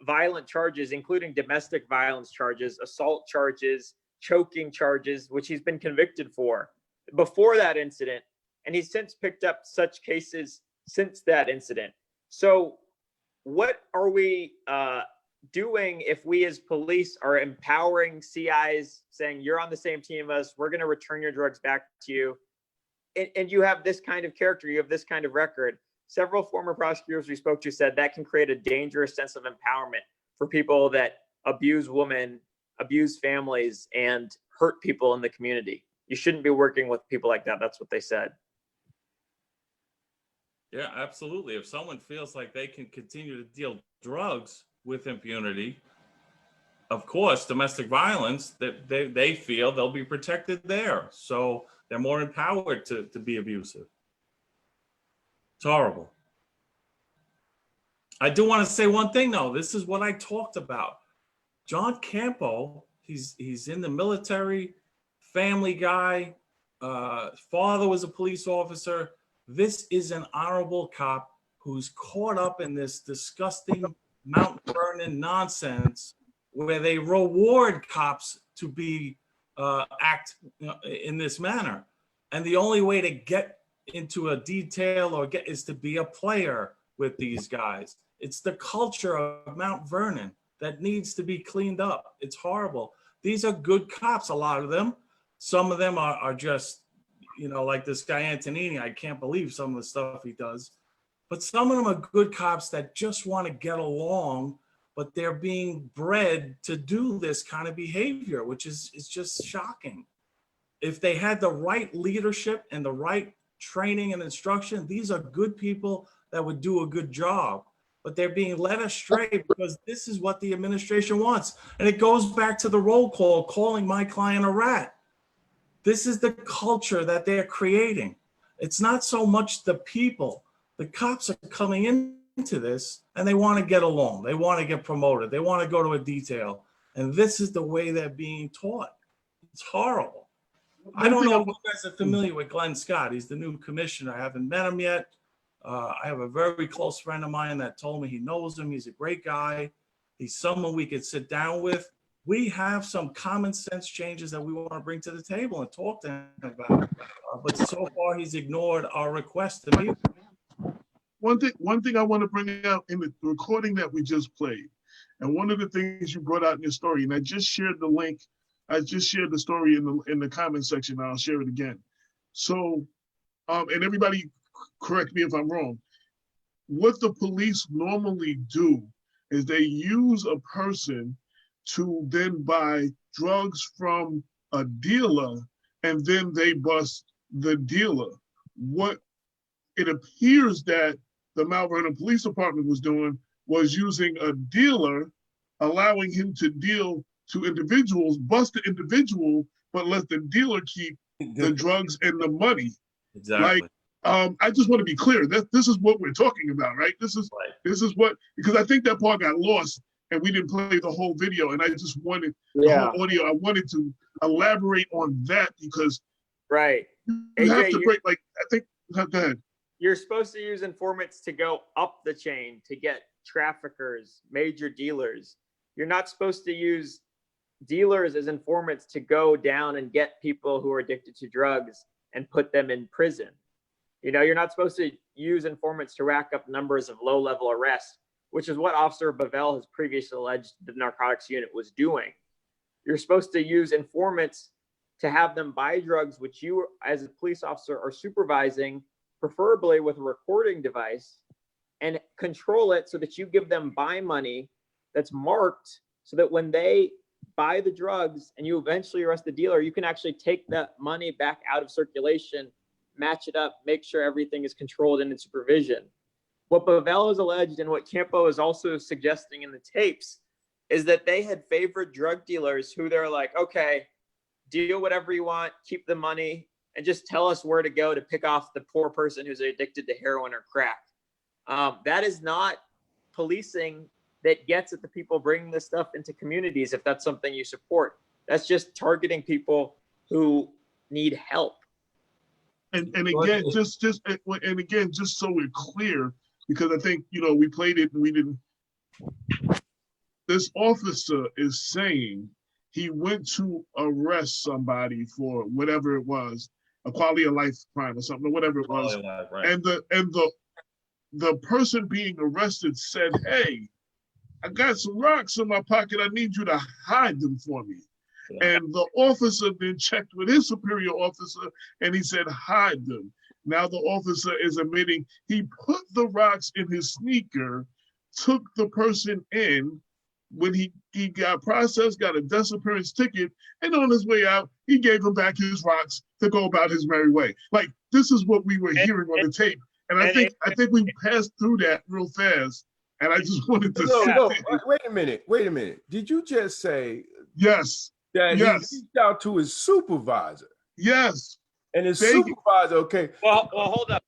violent charges, including domestic violence charges, assault charges, choking charges, which he's been convicted for before that incident. And he's since picked up such cases since that incident. So what are we doing if we as police are empowering CIs saying, you're on the same team as us, we're going to return your drugs back to you, and you have this kind of character, you have this kind of record? Several former prosecutors we spoke to said that can create a dangerous sense of empowerment for people that abuse women, abuse families, and hurt people in the community. You shouldn't be working with people like that. That's what they said. Yeah, absolutely. If someone feels like they can continue to deal drugs with impunity, of course, domestic violence, that they feel they'll be protected there. So they're more empowered to be abusive. It's horrible. I do want to say one thing though. This is what I talked about. John Campo, he's in the military, family guy, father was a police officer. This is an honorable cop who's caught up in this disgusting Mount Vernon nonsense where they reward cops to be act in this manner. And the only way to get into a detail or get is to be a player with these guys. It's the culture of Mount Vernon that needs to be cleaned up. It's horrible. These are good cops, a lot of them. Some of them are just, you know, like this guy Antonini. I can't believe some of the stuff he does. But some of them are good cops that just want to get along, but they're being bred to do this kind of behavior, which is just shocking. If they had the right leadership and the right training and instruction, these are good people that would do a good job. But they're being led astray because this is what the administration wants. And it goes back to the roll call, calling my client a rat. This is the culture that they're creating. It's not so much the people. The cops are coming into this and they want to get along. They want to get promoted. They want to go to a detail. And this is the way they're being taught. It's horrible. I don't know if you guys are familiar with Glenn Scott. He's the new commissioner. I haven't met him yet. I have a very close friend of mine that told me he knows him. He's a great guy. He's someone we could sit down with. We have some common sense changes that we want to bring to the table and talk to him about. But so far, he's ignored our request to meet. One thing I want to bring out in the recording that we just played, and one of the things you brought out in your story, and I just shared the link. I just shared the story in the comment section. I'll share it again. So, and everybody, correct me if I'm wrong. What the police normally do is they use a person to then buy drugs from a dealer, and then they bust the dealer. What it appears that the Mount Vernon Police Department was doing was using a dealer, allowing him to deal to individuals, bust the individual, but let the dealer keep the drugs and the money. Exactly. Like, I just want to be clear that this is what we're talking about, right? This is what, because I think that part got lost and we didn't play the whole video, and I just wanted the whole audio. I wanted to elaborate on that because right. You AJ, have to break, like, I think, go ahead. You're supposed to use informants to go up the chain to get traffickers, major dealers. You're not supposed to use dealers as informants to go down and get people who are addicted to drugs and put them in prison. You know, you're not supposed to use informants to rack up numbers of low-level arrests, which is what Officer Bavell has previously alleged the narcotics unit was doing. You're supposed to use informants to have them buy drugs, which you as a police officer are supervising, preferably with a recording device, and control it so that you give them buy money that's marked so that when they buy the drugs and you eventually arrest the dealer, you can actually take that money back out of circulation, match it up, make sure everything is controlled and in supervision. What Bavell has alleged and what Campo is also suggesting in the tapes is that they had favored drug dealers who they're like, okay, deal whatever you want, keep the money, and just tell us where to go to pick off the poor person who's addicted to heroin or crack. That is not policing that gets at the people bringing this stuff into communities, if that's something you support. That's just targeting people who need help. And again, just so we're clear, because I think, you know, we played it and we didn't. This officer is saying he went to arrest somebody for whatever it was, a quality of life crime or something, or whatever it was. Right. And the person being arrested said, "Hey, I got some rocks in my pocket. I need you to hide them for me." Yeah. And the officer then checked with his superior officer and he said, "Hide them." Now the officer is admitting he put the rocks in his sneaker, took the person in. When he got processed, got a disappearance ticket, and on his way out, he gave him back his rocks to go about his merry way. Like, this is what we were hearing on the tape. And I think we passed through that real fast. And I just wanted to say. Wait a minute. Did you just say yes that he reached out to his supervisor? Yes. And his supervisor, okay. Well, hold up.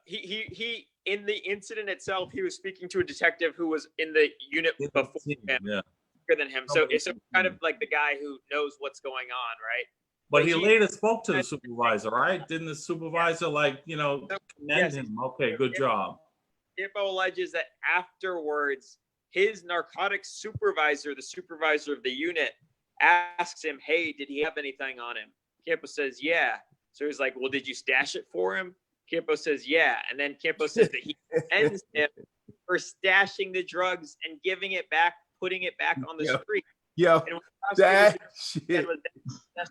He in the incident itself, he was speaking to a detective who was in the unit before him, bigger than him. So it's kind of like the guy who knows what's going on, right? But he later spoke to the supervisor, right? Didn't the supervisor, commend him? Okay, good job. Campo alleges that afterwards, his narcotics supervisor, the supervisor of the unit, asks him, hey, did he have anything on him? Campos says, yeah. So he's like, well, did you stash it for him? Campos says, yeah. And then Campos says that he ends him for stashing the drugs and giving it back, putting it back on the street. Yo, that shit.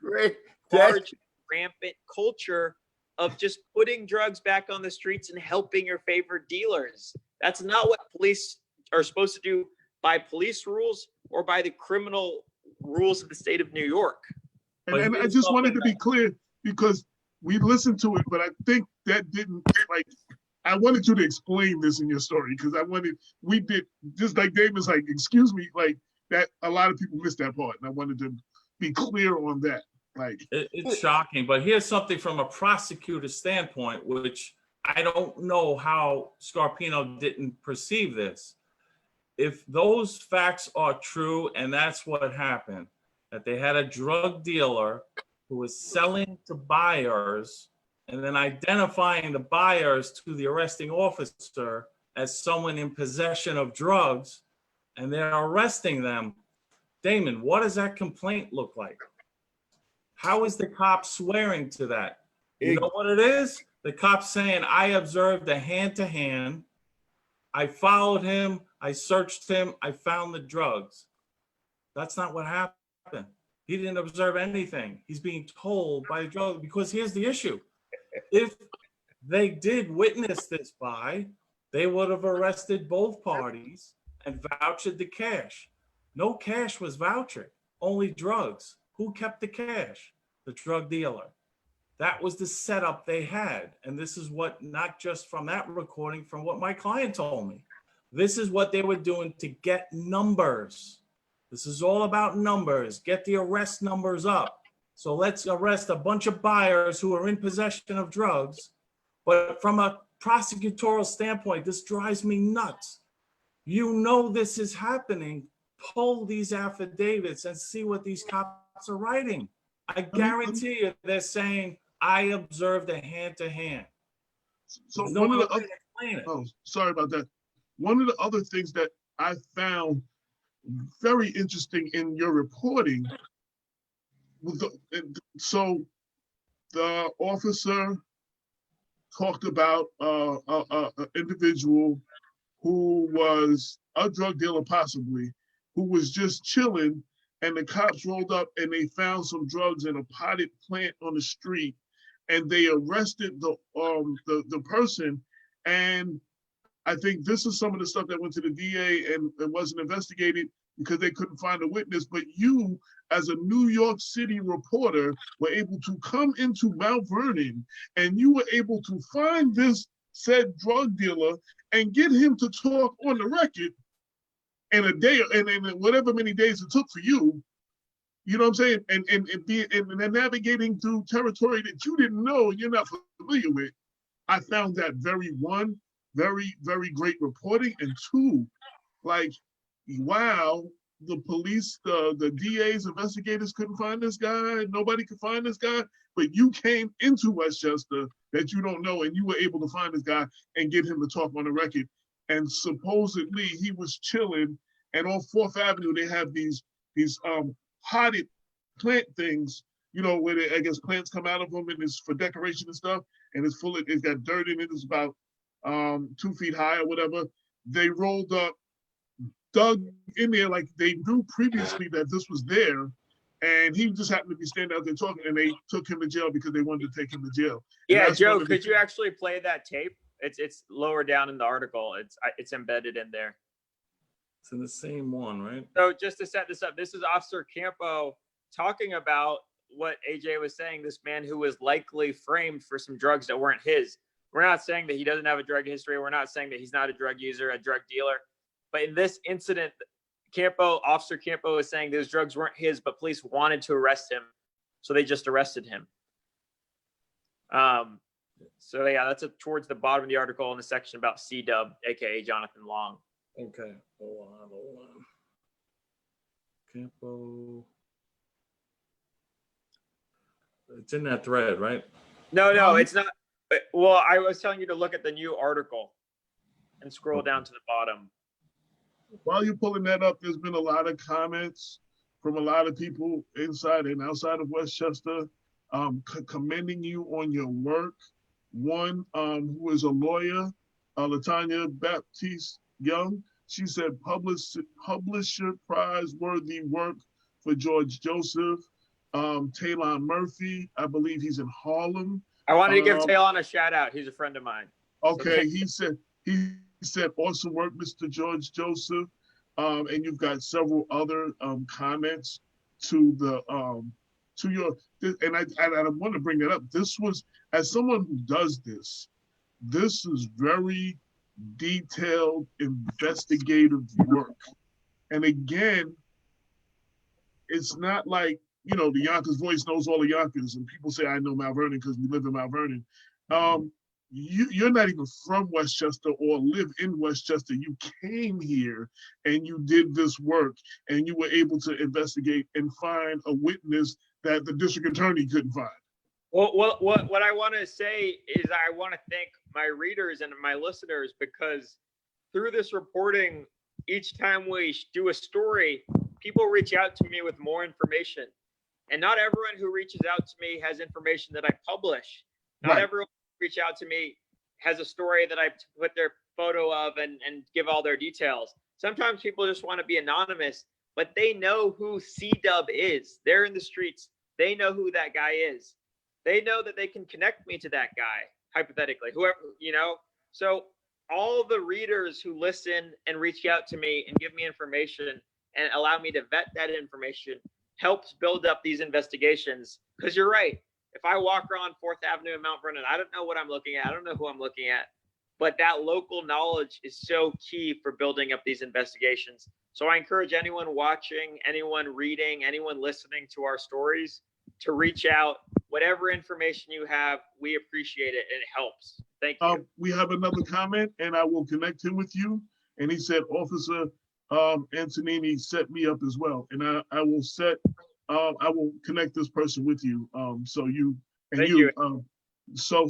Great. Large, rampant culture of just putting drugs back on the streets and helping your favorite dealers. That's not what police are supposed to do by police rules or by the criminal rules of the state of New York. And I just wanted to be clear, because we listened to it, but I think that didn't, like, I wanted you to explain this in your story, because we did, just like Damon's like, excuse me, like that, a lot of people missed that part. And I wanted to be clear on that. Like, it's shocking, but here's something from a prosecutor's standpoint, which I don't know how Scarpino didn't perceive this. If those facts are true, and that's what happened, that they had a drug dealer who was selling to buyers and then identifying the buyers to the arresting officer as someone in possession of drugs, and they're arresting them. Damon, what does that complaint look like? How is the cop swearing to that? You know what it is? The cop saying, I observed a hand-to-hand, I followed him, I searched him, I found the drugs. That's not what happened. He didn't observe anything. He's being told by the drug, because here's the issue. If they did witness this buy, they would have arrested both parties and vouched the cash. No cash was vouchered, only drugs. Who kept the cash? The drug dealer. That was the setup they had. And this is what, not just from that recording, from what my client told me. This is what they were doing to get numbers. This is all about numbers. Get the arrest numbers up. So let's arrest a bunch of buyers who are in possession of drugs. But from a prosecutorial standpoint, this drives me nuts. You know this is happening. Pull these affidavits and see what these cops are writing. I guarantee you they're saying, I observed a hand-to-hand. So one of the other, oh, sorry about that. One of the other things that I found very interesting in your reporting was the officer talked about an individual who was a drug dealer, possibly, who was just chilling, and the cops rolled up and they found some drugs in a potted plant on the street, and they arrested the person. And I think this is some of the stuff that went to the DA and it wasn't investigated because they couldn't find a witness. But you, as a New York City reporter, were able to come into Mount Vernon, and you were able to find this said drug dealer and get him to talk on the record in a day, and whatever many days it took for you. You know what I'm saying? And navigating through territory that you didn't know, you're not familiar with. I found that very great reporting, and two, like, wow, the police, the DA's investigators couldn't find this guy. Nobody could find this guy, but you came into Westchester that you don't know, and you were able to find this guy and get him to talk on the record. And supposedly he was chilling, and on 4th Avenue they have these potted plant things, you know, where I guess plants come out of them, and it's for decoration and stuff, and it's got dirt in it. It's about 2 feet high or whatever. They rolled up, dug in there like they knew previously that this was there, and he just happened to be standing out there talking, and they took him to jail because they wanted to take him to jail. Yeah, Joe, could you actually play that tape? It's lower down in the article. It's embedded in there. It's in the same one, right? So just to set this up, this is Officer Campo talking about what AJ was saying, this man who was likely framed for some drugs that weren't his. We're not saying that he doesn't have a drug history. We're not saying that he's not a drug user, a drug dealer. But in this incident, Officer Campo is saying those drugs weren't his, but police wanted to arrest him. So they just arrested him. So yeah, that's towards the bottom of the article in the section about C-Dub, aka Jonathan Long. Okay, hold on. Campo. It's in that thread, right? No, it's not. Well, I was telling you to look at the new article and scroll down to the bottom. while you're pulling that up, there's been a lot of comments from a lot of people inside and outside of Westchester, commending you on your work. One who is a lawyer, Latanya Baptiste Young, she said, publisher prize worthy work for George Joseph. Taylon Murphy, I believe he's in Harlem. I wanted to give Taylon a shout out. He's a friend of mine. Okay, he said awesome work, Mr. George Joseph. And you've got several other comments to the to your, and I want to bring that up. This was, as someone who does this is very detailed investigative work. And again, it's not like, you know, the Yonkers Voice knows all the Yonkers, and people say I know Mount Vernon because we live in Mount Vernon. You're not even from Westchester or live in Westchester. You came here and you did this work, and you were able to investigate and find a witness that the district attorney couldn't find. Well, what I want to say is I want to thank my readers and my listeners, because through this reporting, each time we do a story, people reach out to me with more information. And not everyone who reaches out to me has information that I publish. Not everyone who reaches out to me has a story that I put their photo of and give all their details. Sometimes people just want to be anonymous, but they know who C-Dub is. They're in the streets. They know who that guy is. They know that they can connect me to that guy, hypothetically, whoever, you know. So all the readers who listen and reach out to me and give me information and allow me to vet that information helps build up these investigations. Because you're right. If I walk around 4th Avenue in Mount Vernon, I don't know what I'm looking at. I don't know who I'm looking at. But that local knowledge is so key for building up these investigations. So I encourage anyone watching, anyone reading, anyone listening to our stories to reach out. Whatever information you have, we appreciate it, and it helps. Thank you. We have another comment, and I will connect him with you. And he said, Officer Antonini set me up as well. And I will connect this person with you. So you and Thank you. you. So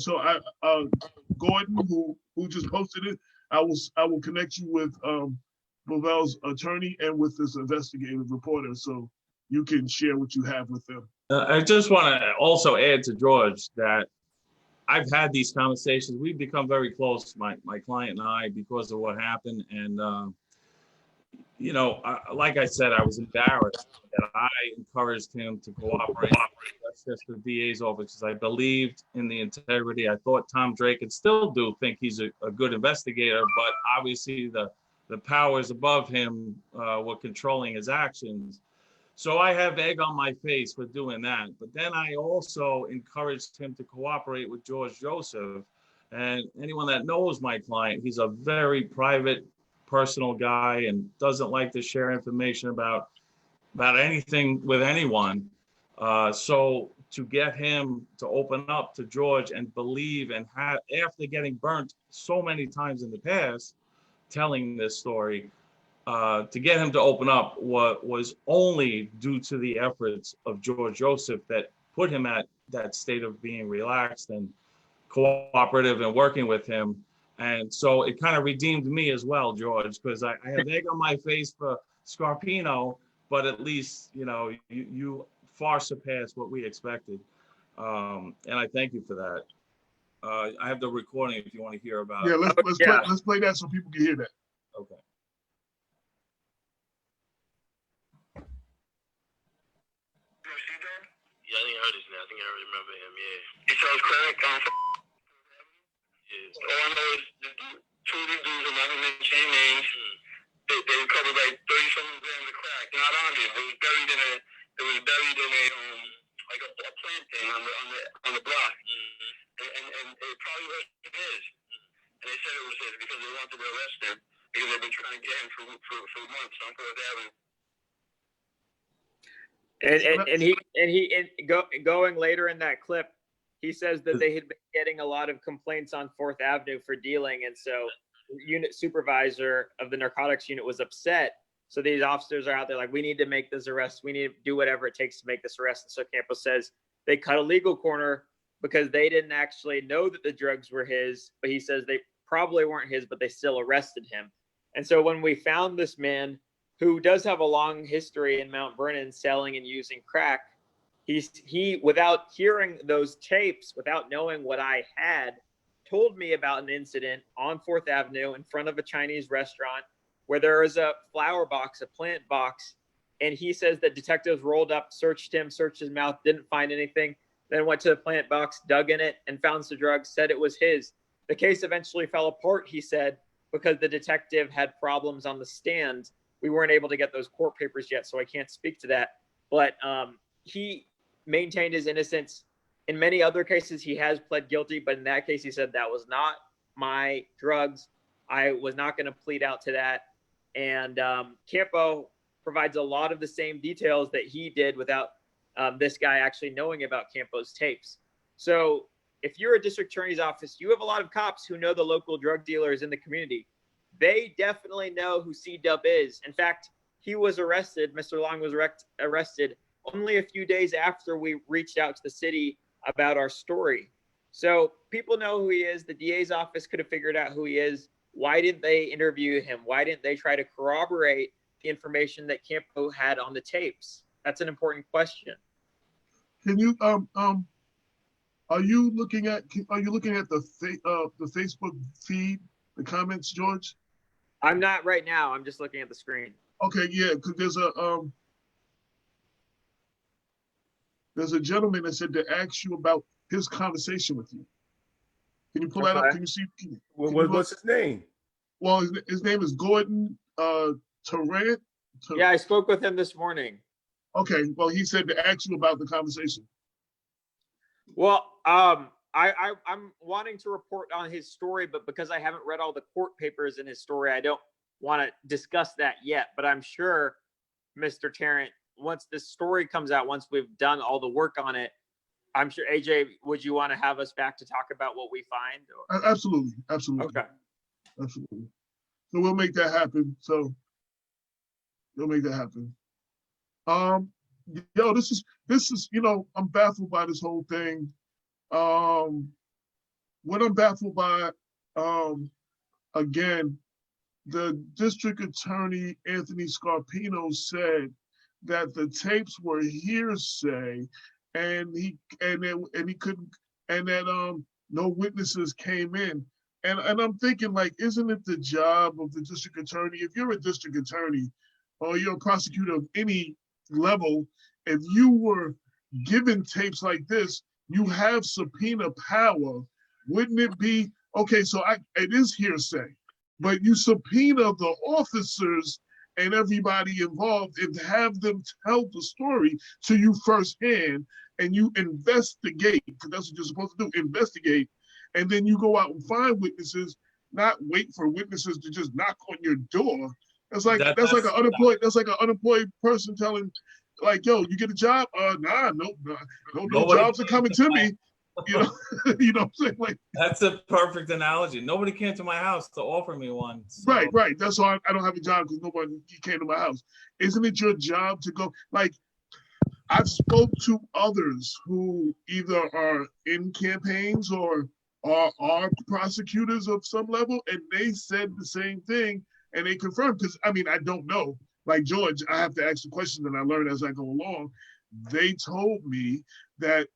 Gordon, who just posted it, I will connect you with Lavell's attorney and with this investigative reporter, so you can share what you have with them. I just want to also add to George that I've had these conversations. We've become very close, my client and I, because of what happened. And, you know, like I said, I was embarrassed that I encouraged him to cooperate with the Westchester DA's office because I believed in the integrity. I thought Tom Drake, and still do think he's a good investigator, but obviously the powers above him were controlling his actions. So I have egg on my face for doing that. But then I also encouraged him to cooperate with George Joseph. And anyone that knows my client, he's a very private, personal guy and doesn't like to share information about anything with anyone. So to get him to open up to George and believe, and have, after getting burnt so many times in the past, telling this story, to get him to open up was only due to the efforts of George Joseph that put him at that state of being relaxed and cooperative and working with him. And so it kind of redeemed me as well, George, because I have egg on my face for Scarpino, but at least, you know, you far surpassed what we expected. And I thank you for that. I have the recording if you want to hear about it. Yeah, let's play that so people can hear that. Okay. Yeah, I think I heard his name. I think I remember him, yeah. He sells crack on all I know is the two of these dudes, I'm not going to mention names, they recovered like 30-something grams of crack. Not on him. It was buried in a like a plantain on the block. And it probably was his. And they said it was his because they wanted to arrest him because they've been trying to get him for months on 4th Avenue. And going later in that clip, he says that they had been getting a lot of complaints on 4th Avenue for dealing, and so the unit supervisor of the narcotics unit was upset. So these officers are out there like, we need to make this arrest. We need to do whatever it takes to make this arrest. And so Campos says they cut a legal corner because they didn't actually know that the drugs were his, but he says they probably weren't his, but they still arrested him. And so when we found this man who does have a long history in Mount Vernon selling and using crack, he without hearing those tapes, without knowing what I had, told me about an incident on 4th Avenue in front of a Chinese restaurant where there was a flower box, a plant box. And he says that detectives rolled up, searched him, searched his mouth, didn't find anything, then went to the plant box, dug in it, and found some drugs, said it was his. The case eventually fell apart, he said, because the detective had problems on the stand. We weren't able to get those court papers yet, so I can't speak to that. But he maintained his innocence. In many other cases, he has pled guilty, but in that case, he said that was not my drugs. I was not going to plead out to that. And Campo provides a lot of the same details that he did without this guy actually knowing about Campo's tapes. So if you're a district attorney's office, you have a lot of cops who know the local drug dealers in the community. They definitely know who C-Dub is. In fact, he was arrested. Mr. Long was arrested only a few days after we reached out to the city about our story. So people know who he is. The DA's office could have figured out who he is. Why didn't they interview him? Why didn't they try to corroborate the information that Campo had on the tapes? That's an important question. Can you are you looking at the Facebook feed, the comments, George? I'm not right now. I'm just looking at the screen. Okay, yeah, because there's a gentleman that said to ask you about his conversation with you. Can you pull that up? Can you see? What's his name? Well, his name is Gordon Tarrant. Yeah, I spoke with him this morning. Okay, well, he said to ask you about the conversation. Well, I'm wanting to report on his story, but because I haven't read all the court papers in his story, I don't want to discuss that yet. But I'm sure, Mr. Tarrant, once this story comes out, once we've done all the work on it, I'm sure, AJ, would you want to have us back to talk about what we find? Or? Absolutely. Okay. Absolutely. So we'll make that happen. Yo, this is, I'm baffled by this whole thing. What I'm baffled by, again, the district attorney, Anthony Scarpino, said that the tapes were hearsay and he couldn't, and that no witnesses came in. And I'm thinking, like, isn't it the job of the district attorney, if you're a district attorney or you're a prosecutor of any level, if you were given tapes like this, you have subpoena power. Wouldn't it be, okay, so it is hearsay, but you subpoena the officers and everybody involved and have them tell the story to you firsthand, and you investigate, because that's what you're supposed to do, investigate, and then you go out and find witnesses, not wait for witnesses to just knock on your door. That's like an unemployed person telling, like, yo, you get a job? No jobs are coming to me. You know what I'm saying? Like, that's a perfect analogy. Nobody came to my house to offer me one. So. Right. That's why I don't have a job, because nobody came to my house. Isn't it your job to go? Like, I've spoke to others who either are in campaigns or are prosecutors of some level, and they said the same thing, and they confirmed, because, I mean, I don't know. Like George, I have to ask the questions that I learn as I go along. They told me that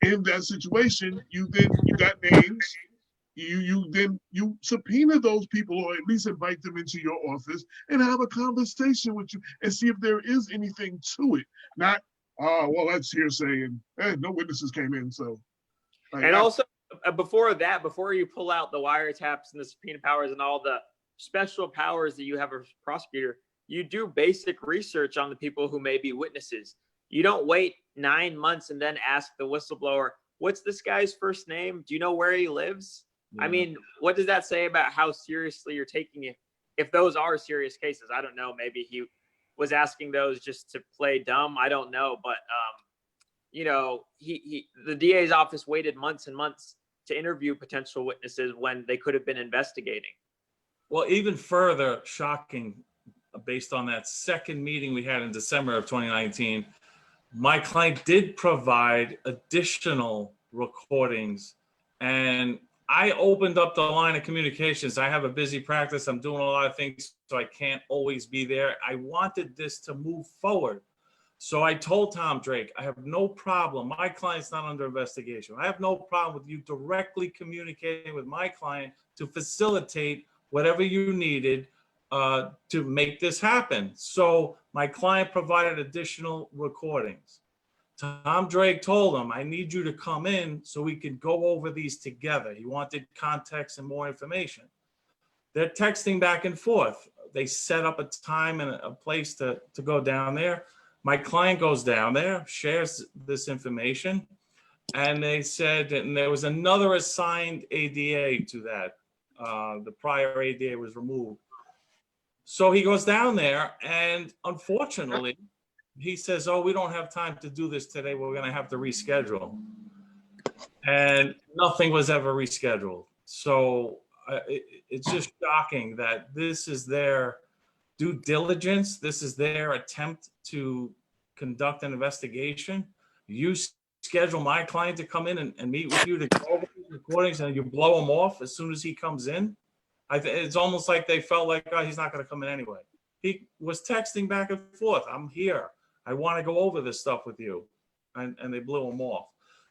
in that situation, you got names, you subpoena those people, or at least invite them into your office and have a conversation with you and see if there is anything to it. Not, well, that's hearsay and no witnesses came in. So, like, and also before you pull out the wiretaps and the subpoena powers and all the special powers that you have as a prosecutor, you do basic research on the people who may be witnesses. You don't wait 9 months and then ask the whistleblower, what's this guy's first name? Do you know where he lives? Yeah. I mean, what does that say about how seriously you're taking it? If those are serious cases, I don't know. Maybe he was asking those just to play dumb. I don't know. But, the DA's office waited months and months to interview potential witnesses when they could have been investigating. Well, even further shocking, based on that second meeting we had in December of 2019, my client did provide additional recordings, and I opened up the line of communications. I have a busy practice. I'm doing a lot of things, so I can't always be there. I wanted this to move forward. So I told Tom Drake, I have no problem. My client's not under investigation. I have no problem with you directly communicating with my client to facilitate whatever you needed to make this happen. So my client provided additional recordings. Tom Drake told him, I need you to come in so we could go over these together. He wanted context and more information. They're texting back and forth. They set up a time and a place to go down there. My client goes down there, shares this information, and they said, and there was another assigned ADA to that. The prior ADA was removed. So he goes down there, and unfortunately, he says, oh, we don't have time to do this today. We're going to have to reschedule. And nothing was ever rescheduled. So it's just shocking that this is their due diligence. This is their attempt to conduct an investigation. You schedule my client to come in and meet with you to go over these recordings, and you blow him off as soon as he comes in. It's almost like they felt like, oh, he's not going to come in anyway. He was texting back and forth. I'm here. I want to go over this stuff with you. And they blew him off.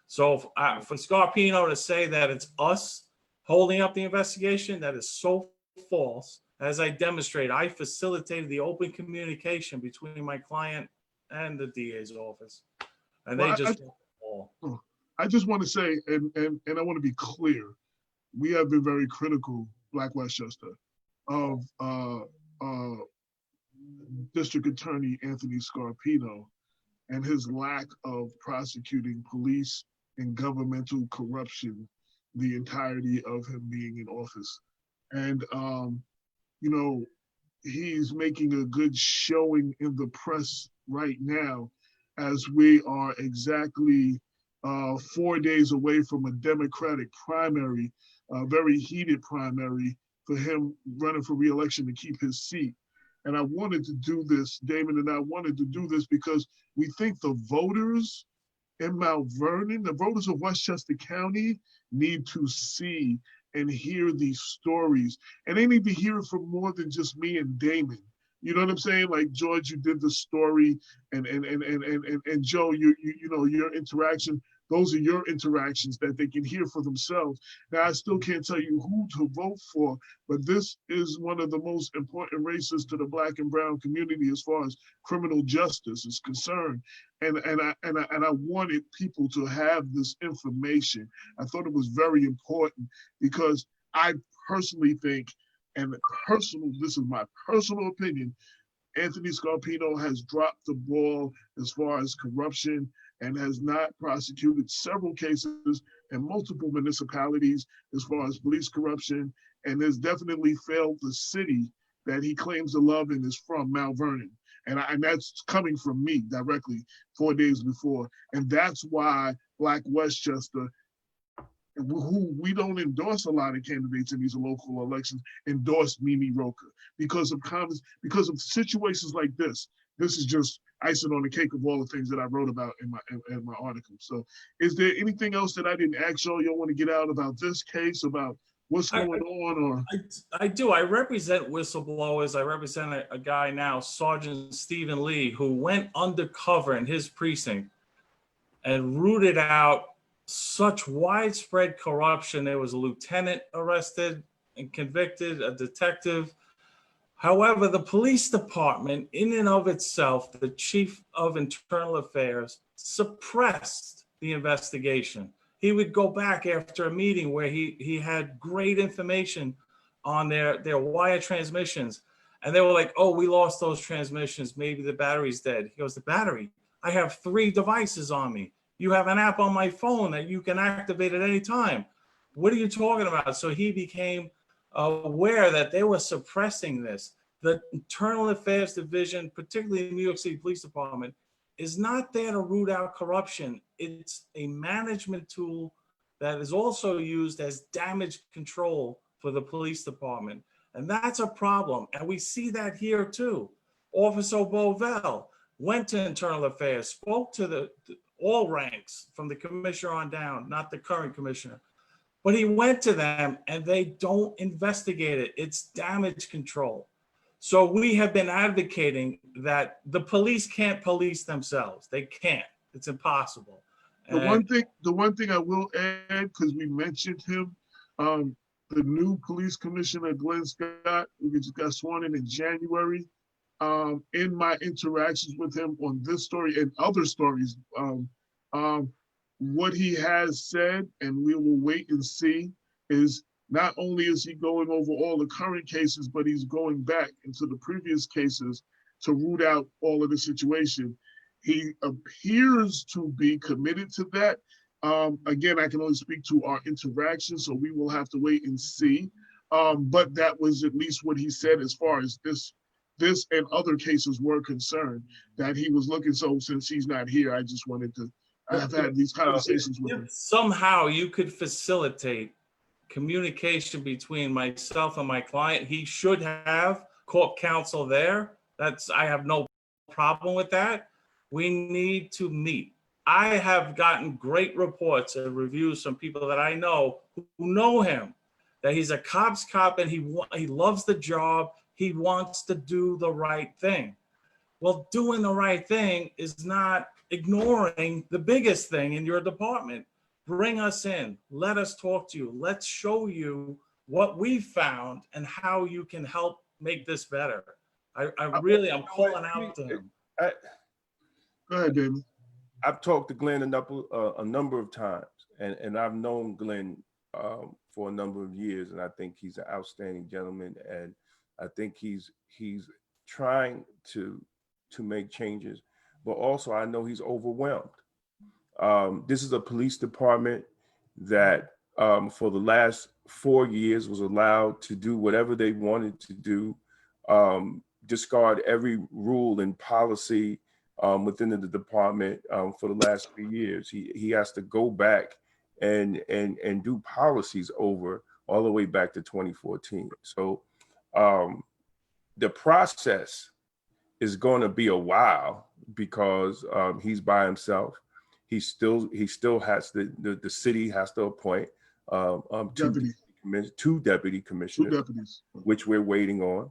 So for Scarpino to say that it's us holding up the investigation, that is so false. As I demonstrate, I facilitated the open communication between my client and the DA's office. And well, they just I just want to say, and I want to be clear, we have been very critical, Black Westchester, of District Attorney Anthony Scarpino and his lack of prosecuting police and governmental corruption the entirety of him being in office. And, you know, he's making a good showing in the press right now as we are exactly 4 days away from a Democratic primary, a very heated primary for him running for re-election to keep his seat. And I wanted to do this, Damon and I wanted to do this because we think the voters in Mount Vernon, the voters of Westchester County need to see and hear these stories. And they need to hear it from more than just me and Damon. You know what I'm saying? Like George, you did the story, and Joe, you know, your interaction. Those are your interactions that they can hear for themselves. Now, I still can't tell you who to vote for, but this is one of the most important races to the Black and brown community as far as criminal justice is concerned. And I wanted people to have this information. I thought it was very important because I personally think, this is my personal opinion, Anthony Scarpino has dropped the ball as far as corruption and has not prosecuted several cases in multiple municipalities as far as police corruption, and has definitely failed the city that he claims to love and is from, Mount Vernon. And that's coming from me directly 4 days before. And that's why Black Westchester, who we don't endorse a lot of candidates in these local elections, endorse Mimi Roker because of situations like this. This is just icing on the cake of all the things that I wrote about in my article. So is there anything else that I didn't ask y'all want to get out about this case, about what's going on? Or I do. I represent whistleblowers. I represent a guy now, Sergeant Stephen Lee, who went undercover in his precinct and rooted out such widespread corruption. There was a lieutenant arrested and convicted, a detective. However, the police department, in and of itself, the chief of internal affairs, suppressed the investigation. He would go back after a meeting where he had great information on their wire transmissions. And they were like, oh, we lost those transmissions. Maybe the battery's dead. He goes, the battery? I have 3 devices on me. You have an app on my phone that you can activate at any time. What are you talking about? So he became aware that they were suppressing this. The Internal Affairs Division, particularly the New York City Police Department, is not there to root out corruption. It's a management tool that is also used as damage control for the police department. And that's a problem. And we see that here too. Officer Bovell went to Internal Affairs, spoke to all ranks from the commissioner on down, not the current commissioner, But he went to them and they don't investigate it. It's damage control. So we have been advocating that the police can't police themselves. They can't. It's impossible. The one thing I will add, because we mentioned him, the new police commissioner, Glenn Scott, who just got sworn in January. In my interactions with him on this story and other stories, what he has said, and we will wait and see, is not only is he going over all the current cases, but he's going back into the previous cases to root out all of the situation. He appears to be committed to that. Again, I can only speak to our interactions, so we will have to wait and see. But that was at least what he said as far as this and other cases were concerned, that he was looking. So since he's not here, I just wanted to have had these conversations with him. Somehow you could facilitate communication between myself and my client. He should have court counsel there. I have no problem with that. We need to meet. I have gotten great reports and reviews from people that I know who know him, that he's a cop's cop and he loves the job. He wants to do the right thing. Well, doing the right thing is not ignoring the biggest thing in your department. Bring us in. Let us talk to you. Let's show you what we found and how you can help make this better. I'm calling out to him. Go ahead, Damon. I've talked to Glenn a number of times, and I've known Glenn for a number of years, and I think he's an outstanding gentleman, and I think he's trying to make changes, but also I know he's overwhelmed. This is a police department that for the last 4 years was allowed to do whatever they wanted to do, discard every rule and policy within the department for the last 3 years. He has to go back and do policies over all the way back to 2014. So the process is going to be a while because he's by himself. He still has the city has to appoint two deputy commissioners, which we're waiting on.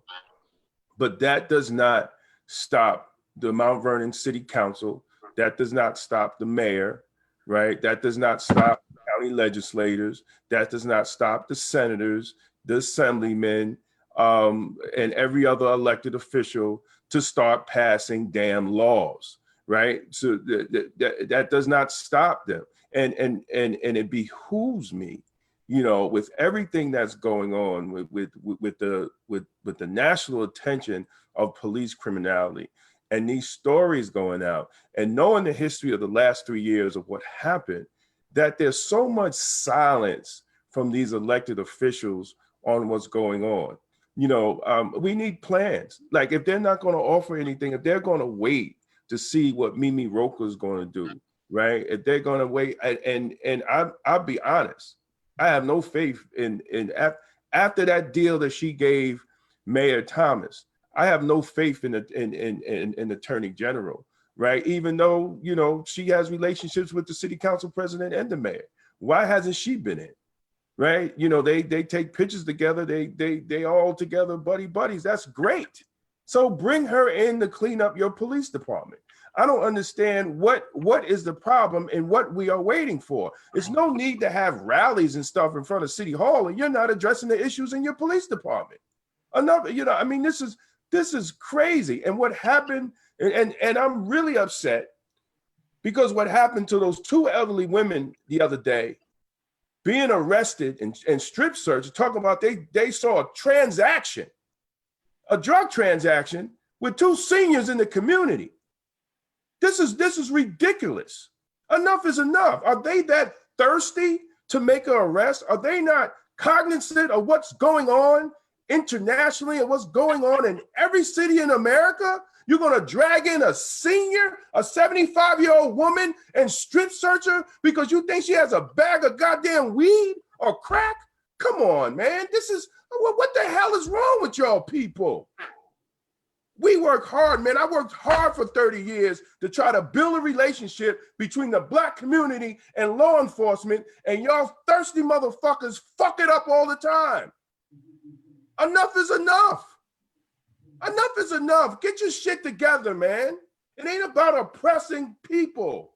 But that does not stop the Mount Vernon City Council. That does not stop the mayor, right? That does not stop county legislators. That does not stop the senators, the assemblymen, and every other elected official to start passing damn laws, right? So that does not stop them. And it behooves me, with everything that's going on with the national attention of police criminality and these stories going out, and knowing the history of the last 3 years of what happened, that there's so much silence from these elected officials on what's going on. We need plans. Like, if they're not going to offer anything, if they're going to wait to see what Mimi Rocha is going to do, right? If they're going to wait, and I'll be honest, I have no faith in after that deal that she gave Mayor Thomas, I have no faith in Attorney General, right? Even though, she has relationships with the city council president and the mayor. Why hasn't she been in? Right? They take pictures together. They all together, buddies. That's great. So bring her in to clean up your police department. I don't understand what is the problem and what we are waiting for. There's no need to have rallies and stuff in front of City Hall, and you're not addressing the issues in your police department. This is crazy. And what happened, and I'm really upset because what happened to those two elderly women the other day, being arrested and strip searched, talking about they saw a transaction, a drug transaction with two seniors in the community. This is ridiculous. Enough is enough. Are they that thirsty to make an arrest? Are they not cognizant of what's going on internationally and what's going on in every city in America? You're going to drag in a senior, a 75-year-old woman, and strip search her because you think she has a bag of goddamn weed or crack? Come on, man. What the hell is wrong with y'all people? We work hard, man. I worked hard for 30 years to try to build a relationship between the Black community and law enforcement, and y'all thirsty motherfuckers fuck it up all the time. Enough is enough. Enough is enough. Get your shit together, man. It ain't about oppressing people.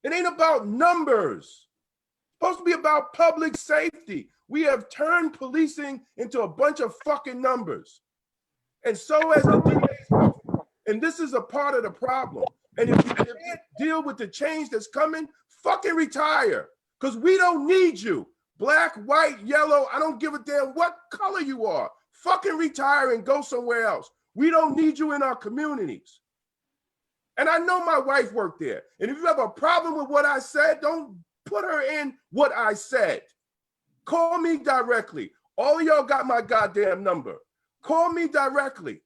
It ain't about numbers. It's supposed to be about public safety. We have turned policing into a bunch of fucking numbers. And so has the DA's office. And this is a part of the problem. And if you can't deal with the change that's coming, fucking retire. Because we don't need you. Black, white, yellow, I don't give a damn what color you are. Fucking retire and go somewhere else. We don't need you in our communities. And I know my wife worked there. And if you have a problem with what I said, don't put her in what I said. Call me directly. All of y'all got my goddamn number. Call me directly.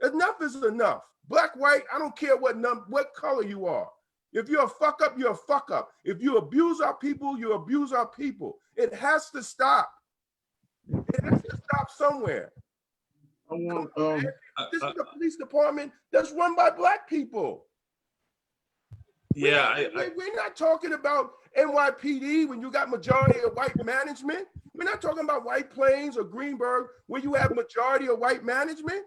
Enough is enough. Black, white, I don't care what color you are. If you're a fuck up, you're a fuck up. If you abuse our people, you abuse our people. It has to stop. It has to stop somewhere. This is a police department that's run by Black people. Yeah, we're not talking about NYPD when you got majority of white management. We're not talking about White Plains or Greenberg where you have majority of white management.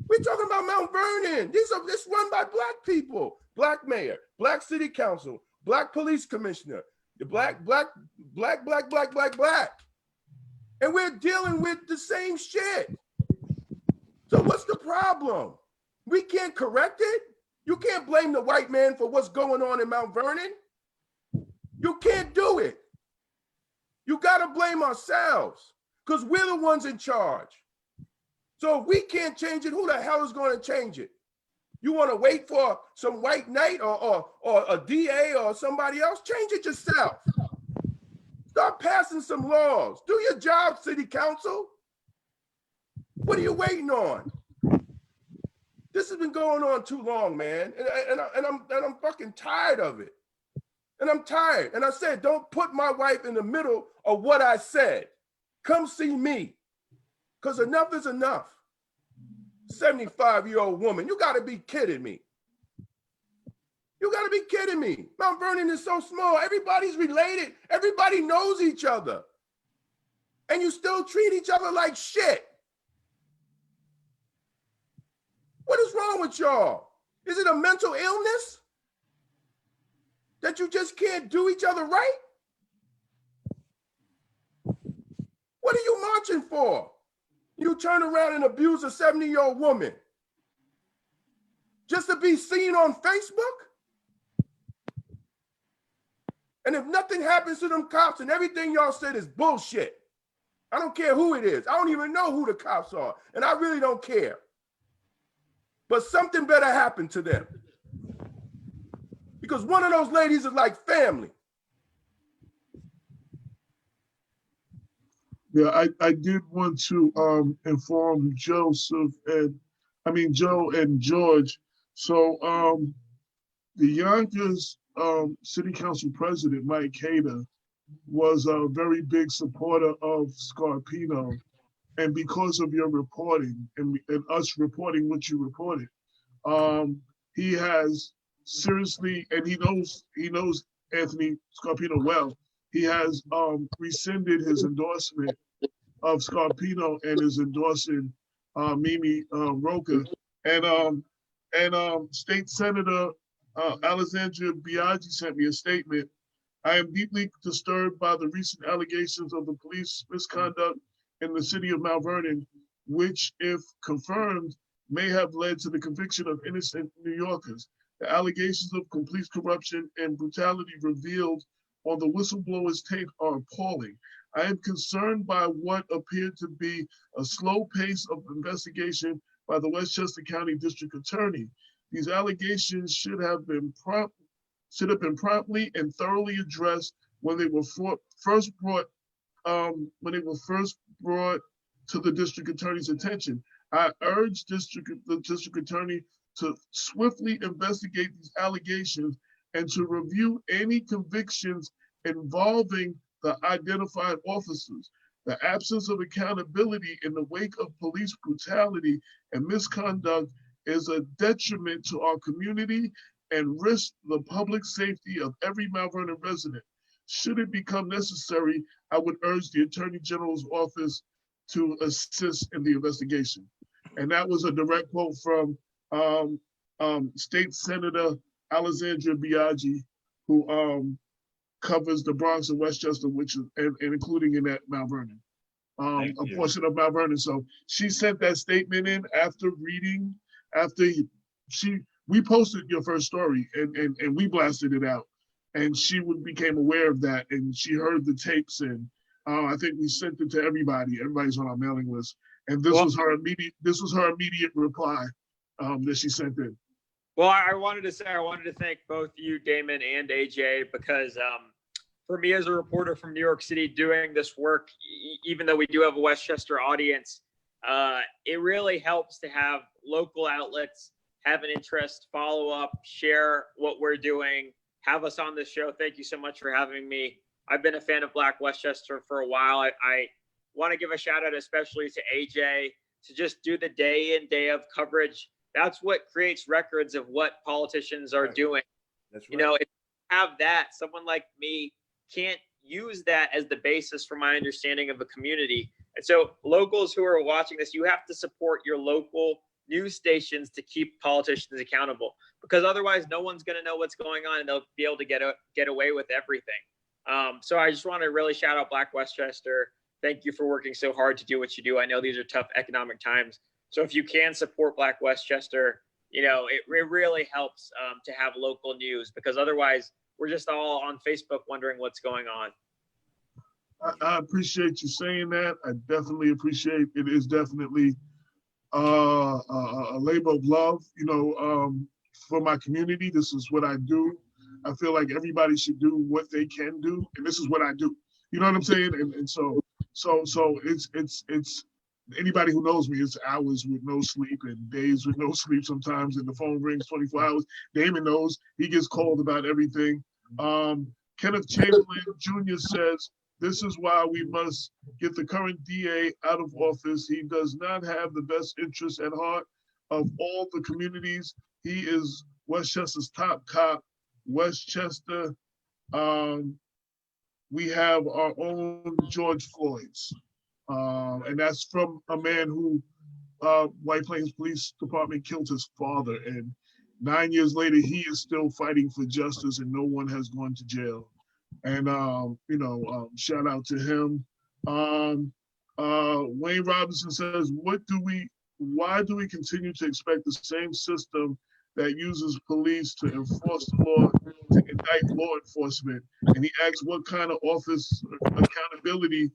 We're talking about Mount Vernon. This run by Black people. Black mayor, Black city council, Black police commissioner, the black. And we're dealing with the same shit. So what's the problem? We can't correct it. You can't blame the white man for what's going on in Mount Vernon. You can't do it. You gotta blame ourselves because we're the ones in charge. So if we can't change it, who the hell is gonna change it? You wanna wait for some white knight or a DA or somebody else? Change it yourself. Start passing some laws. Do your job, city council. What are you waiting on? This has been going on too long, man. And I'm fucking tired of it. And I'm tired. And I said, don't put my wife in the middle of what I said. Come see me. Because enough is enough. 75-year-old woman. You gotta be kidding me. You gotta be kidding me. Mount Vernon is so small. Everybody's related. Everybody knows each other. And you still treat each other like shit. What is wrong with y'all? Is it a mental illness? That you just can't do each other right? What are you marching for? You turn around and abuse a 70-year-old woman just to be seen on Facebook? And if nothing happens to them cops and everything y'all said is bullshit, I don't care who it is. I don't even know who the cops are, and I really don't care. But something better happen to them. Because one of those ladies is like family. Yeah, I did want to inform Joe and George. So the Yonkers City Council President, Mike Hader, was a very big supporter of Scarpino. And because of your reporting and us reporting what you reported, he has seriously, and he knows Anthony Scarpino well. He has rescinded his endorsement of Scarpino and is endorsing Mimi Roca. And State Senator Alexandria Biaggi sent me a statement. I am deeply disturbed by the recent allegations of the police misconduct in the city of Mount Vernon, which, if confirmed, may have led to the conviction of innocent New Yorkers. The allegations of police corruption and brutality revealed on the whistleblower's tape are appalling. I am concerned by what appeared to be a slow pace of investigation by the Westchester County District Attorney. These allegations should have been promptly and thoroughly addressed when they were first brought to the district attorney's attention. I urge the district attorney to swiftly investigate these allegations and to review any convictions involving the identified officers. The absence of accountability in the wake of police brutality and misconduct is a detriment to our community and risks the public safety of every Mount Vernon resident. Should it become necessary, I would urge the Attorney General's office to assist in the investigation. And that was a direct quote from State Senator Alexandria Biaggi, who covers the Bronx and Westchester, which is, and including in that Mount Vernon, a portion of Mount Vernon. So she sent that statement in after reading, we posted your first story and we blasted it out. And she became aware of that, and she heard the tapes, and I think we sent it to everybody. Everybody's on our mailing list, and this was her immediate reply that she sent in. Well, I wanted to thank both you, Damon, and AJ, because for me as a reporter from New York City doing this work, even though we do have a Westchester audience, it really helps to have local outlets have an interest, follow up, share what we're doing, have us on this show. Thank you so much for having me. I've been a fan of Black Westchester for a while. I want to give a shout out especially to AJ to just do the day in, day of coverage. That's what creates records of what politicians are doing. That's right. You know, if you have that, someone like me can't use that as the basis for my understanding of the community. And so locals who are watching this, you have to support your local news stations to keep politicians accountable, because otherwise no one's going to know what's going on and they'll be able to get away with everything. So I just want to really shout out Black Westchester. Thank you for working so hard to do what you do. I know these are tough economic times. So if you can support Black Westchester, you know, it really helps to have local news, because otherwise we're just all on Facebook wondering what's going on. I appreciate you saying that. I definitely appreciate it. Is definitely a labor of love, you know, for my community. This is what I do. I feel like everybody should do what they can do, and this is what I do. You know what I'm saying? And so it's anybody who knows me, it's hours with no sleep and days with no sleep sometimes, and the phone rings 24 hours. Damon knows, he gets called about everything. Kenneth Chamberlain Jr. says, this is why we must get the current DA out of office. He does not have the best interests at heart of all the communities. He is Westchester's top cop. Westchester, we have our own George Floyd's. And that's from a man who White Plains Police Department killed his father. And 9 years later, he is still fighting for justice and no one has gone to jail. And, you know, shout out to him. Wayne Robinson says, why do we continue to expect the same system that uses police to enforce the law, to indict law enforcement? And he asks what kind of office accountability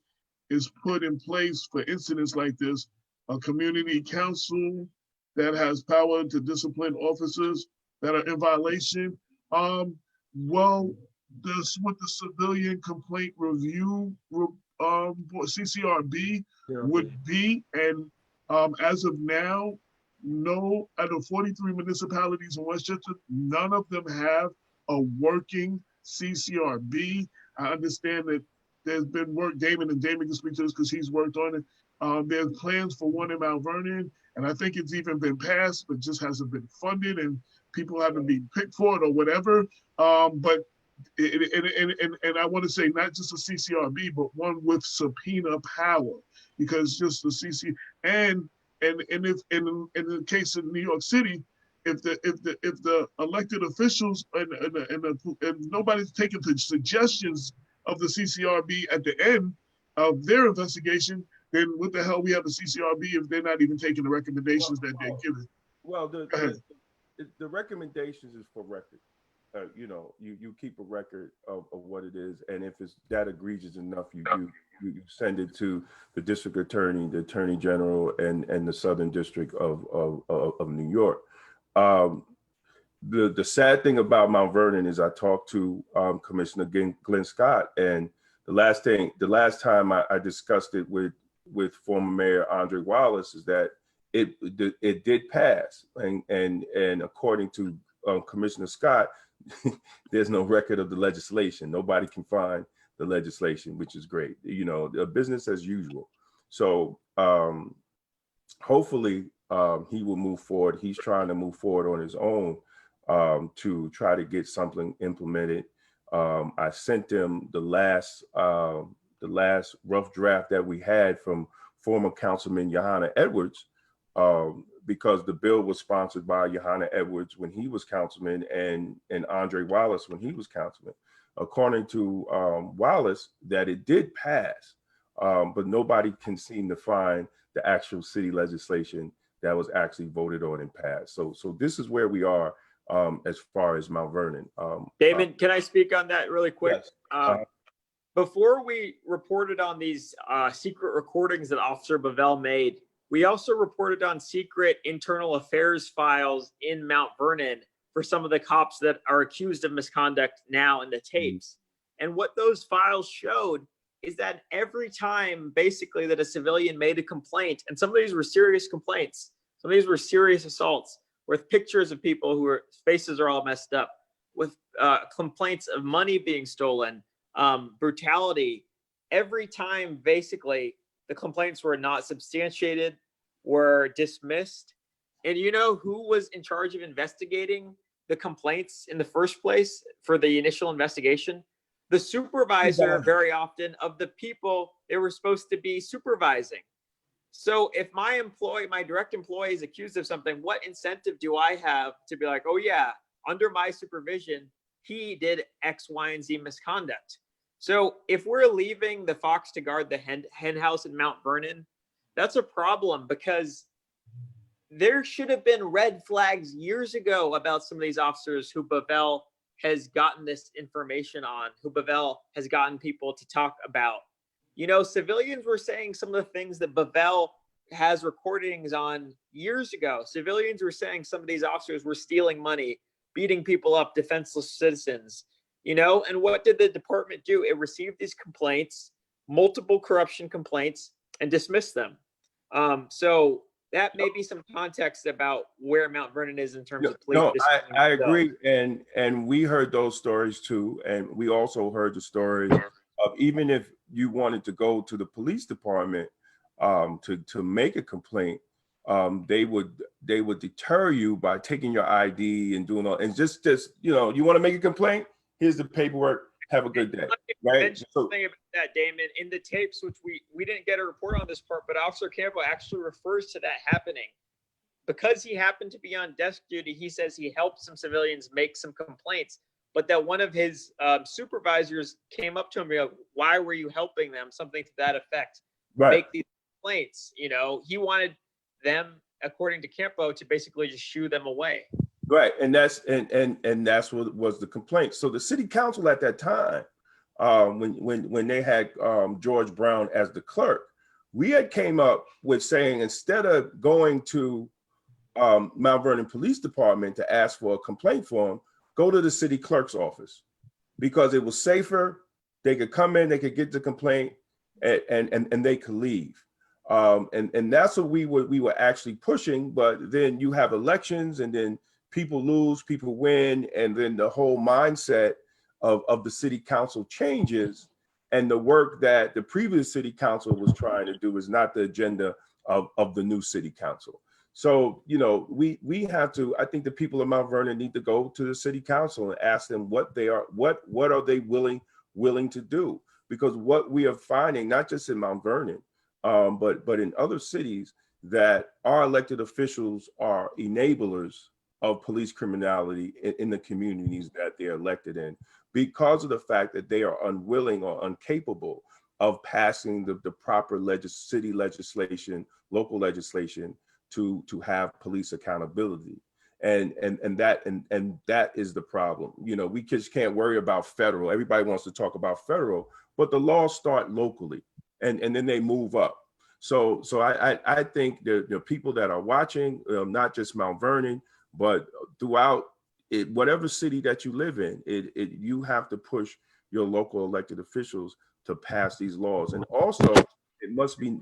is put in place for incidents like this. A community council that has power to discipline officers that are in violation. Well, this what the Civilian Complaint Review CCRB would be, and as of now, no, out of 43 municipalities in Westchester, none of them have a working CCRB. I understand that there's been work, Damon can speak to this because he's worked on it. There's plans for one in Mount Vernon, and I think it's even been passed, but just hasn't been funded, and people haven't been picked for it or whatever. But and I want to say not just a CCRB, but one with subpoena power, because just the CC and if in the case of New York City, if the elected officials and nobody's taking the suggestions of the CCRB at the end of their investigation, then what the hell we have a CCRB if they're not even taking the recommendations that they're giving? Well, the recommendations is for record. You know, you keep a record of what it is, and if it's that egregious enough, you send it to the district attorney, the attorney general, and the Southern District of New York. The sad thing about Mount Vernon is I talked to Commissioner Glenn Scott, and the last time I discussed it with former Mayor Andre Wallace is that it did pass, and according to Commissioner Scott, there's no record of the legislation. Nobody can find the legislation, which is great. You know, the business as usual. So hopefully he will move forward. He's trying to move forward on his own to try to get something implemented. I sent them the last rough draft that we had from former Councilman Johanna Edwards, because the bill was sponsored by Johanna Edwards when he was councilman and Andre Wallace when he was councilman. According to Wallace, that it did pass, but nobody can seem to find the actual city legislation that was actually voted on and passed. So this is where we are as far as Mount Vernon. Damon, can I speak on that really quick? Yes. Before we reported on these secret recordings that Officer Bavell made, we also reported on secret internal affairs files in Mount Vernon for some of the cops that are accused of misconduct now in the tapes. And what those files showed is that every time basically that a civilian made a complaint, and some of these were serious complaints, some of these were serious assaults with pictures of people who are faces are all messed up, with complaints of money being stolen, brutality. Every time basically the complaints were not substantiated, were dismissed. And you know who was in charge of investigating the complaints in the first place for the initial investigation? The supervisor, very often, of the people they were supposed to be supervising. So if my direct employee is accused of something, what incentive do I have to be like, oh yeah, under my supervision, he did X, Y, and Z misconduct? So if we're leaving the fox to guard the hen house in Mount Vernon, that's a problem, because there should have been red flags years ago about some of these officers who Bavell has gotten this information on, who Bavell has gotten people to talk about. You know, civilians were saying some of the things that Bavell has recordings on years ago. Civilians were saying some of these officers were stealing money, beating people up, defenseless citizens, you know. And what did the department do? It received these complaints, multiple corruption complaints, and dismissed them. So that may be some context about where Mount Vernon is in terms of police. No, I agree. And we heard those stories too. And we also heard the stories of, even if you wanted to go to the police department to make a complaint, they would deter you by taking your ID and doing all, and just you know, you want to make a complaint, here's the paperwork, have a good day. Right. Something about that, Damon, in the tapes, which we didn't get a report on this part, but Officer Campbell actually refers to that happening. Because he happened to be on desk duty, he says he helped some civilians make some complaints, but that one of his supervisors came up to him and go, why were you helping them? Something to that effect. Right. Make these complaints. You know, he wanted them, according to Campo, to basically just shoo them away. Right. And that's what was the complaint. So the city council at that time, when they had George Brown as the clerk, we had came up with saying, instead of going to Mount Vernon Police Department to ask for a complaint form, go to the city clerk's office, because it was safer. They could come in, they could get the complaint, and they could leave. And that's what we were actually pushing. But then you have elections, and then people lose, people win, and then the whole mindset of the city council changes, and the work that the previous city council was trying to do is not the agenda of the new city council. So, you know, we have to, I think the people of Mount Vernon need to go to the city council and ask them what are they willing to do? Because what we are finding, not just in Mount Vernon, but in other cities, that our elected officials are enablers of police criminality in the communities that they're elected in, because of the fact that they are unwilling or incapable of passing the proper city legislation, local legislation to have police accountability. And that is the problem. You know, we just can't worry about federal. Everybody wants to talk about federal, but the laws start locally and then they move up. So I think the people that are watching, not just Mount Vernon, but throughout it, whatever city that you live in, you have to push your local elected officials to pass these laws. And also, it must be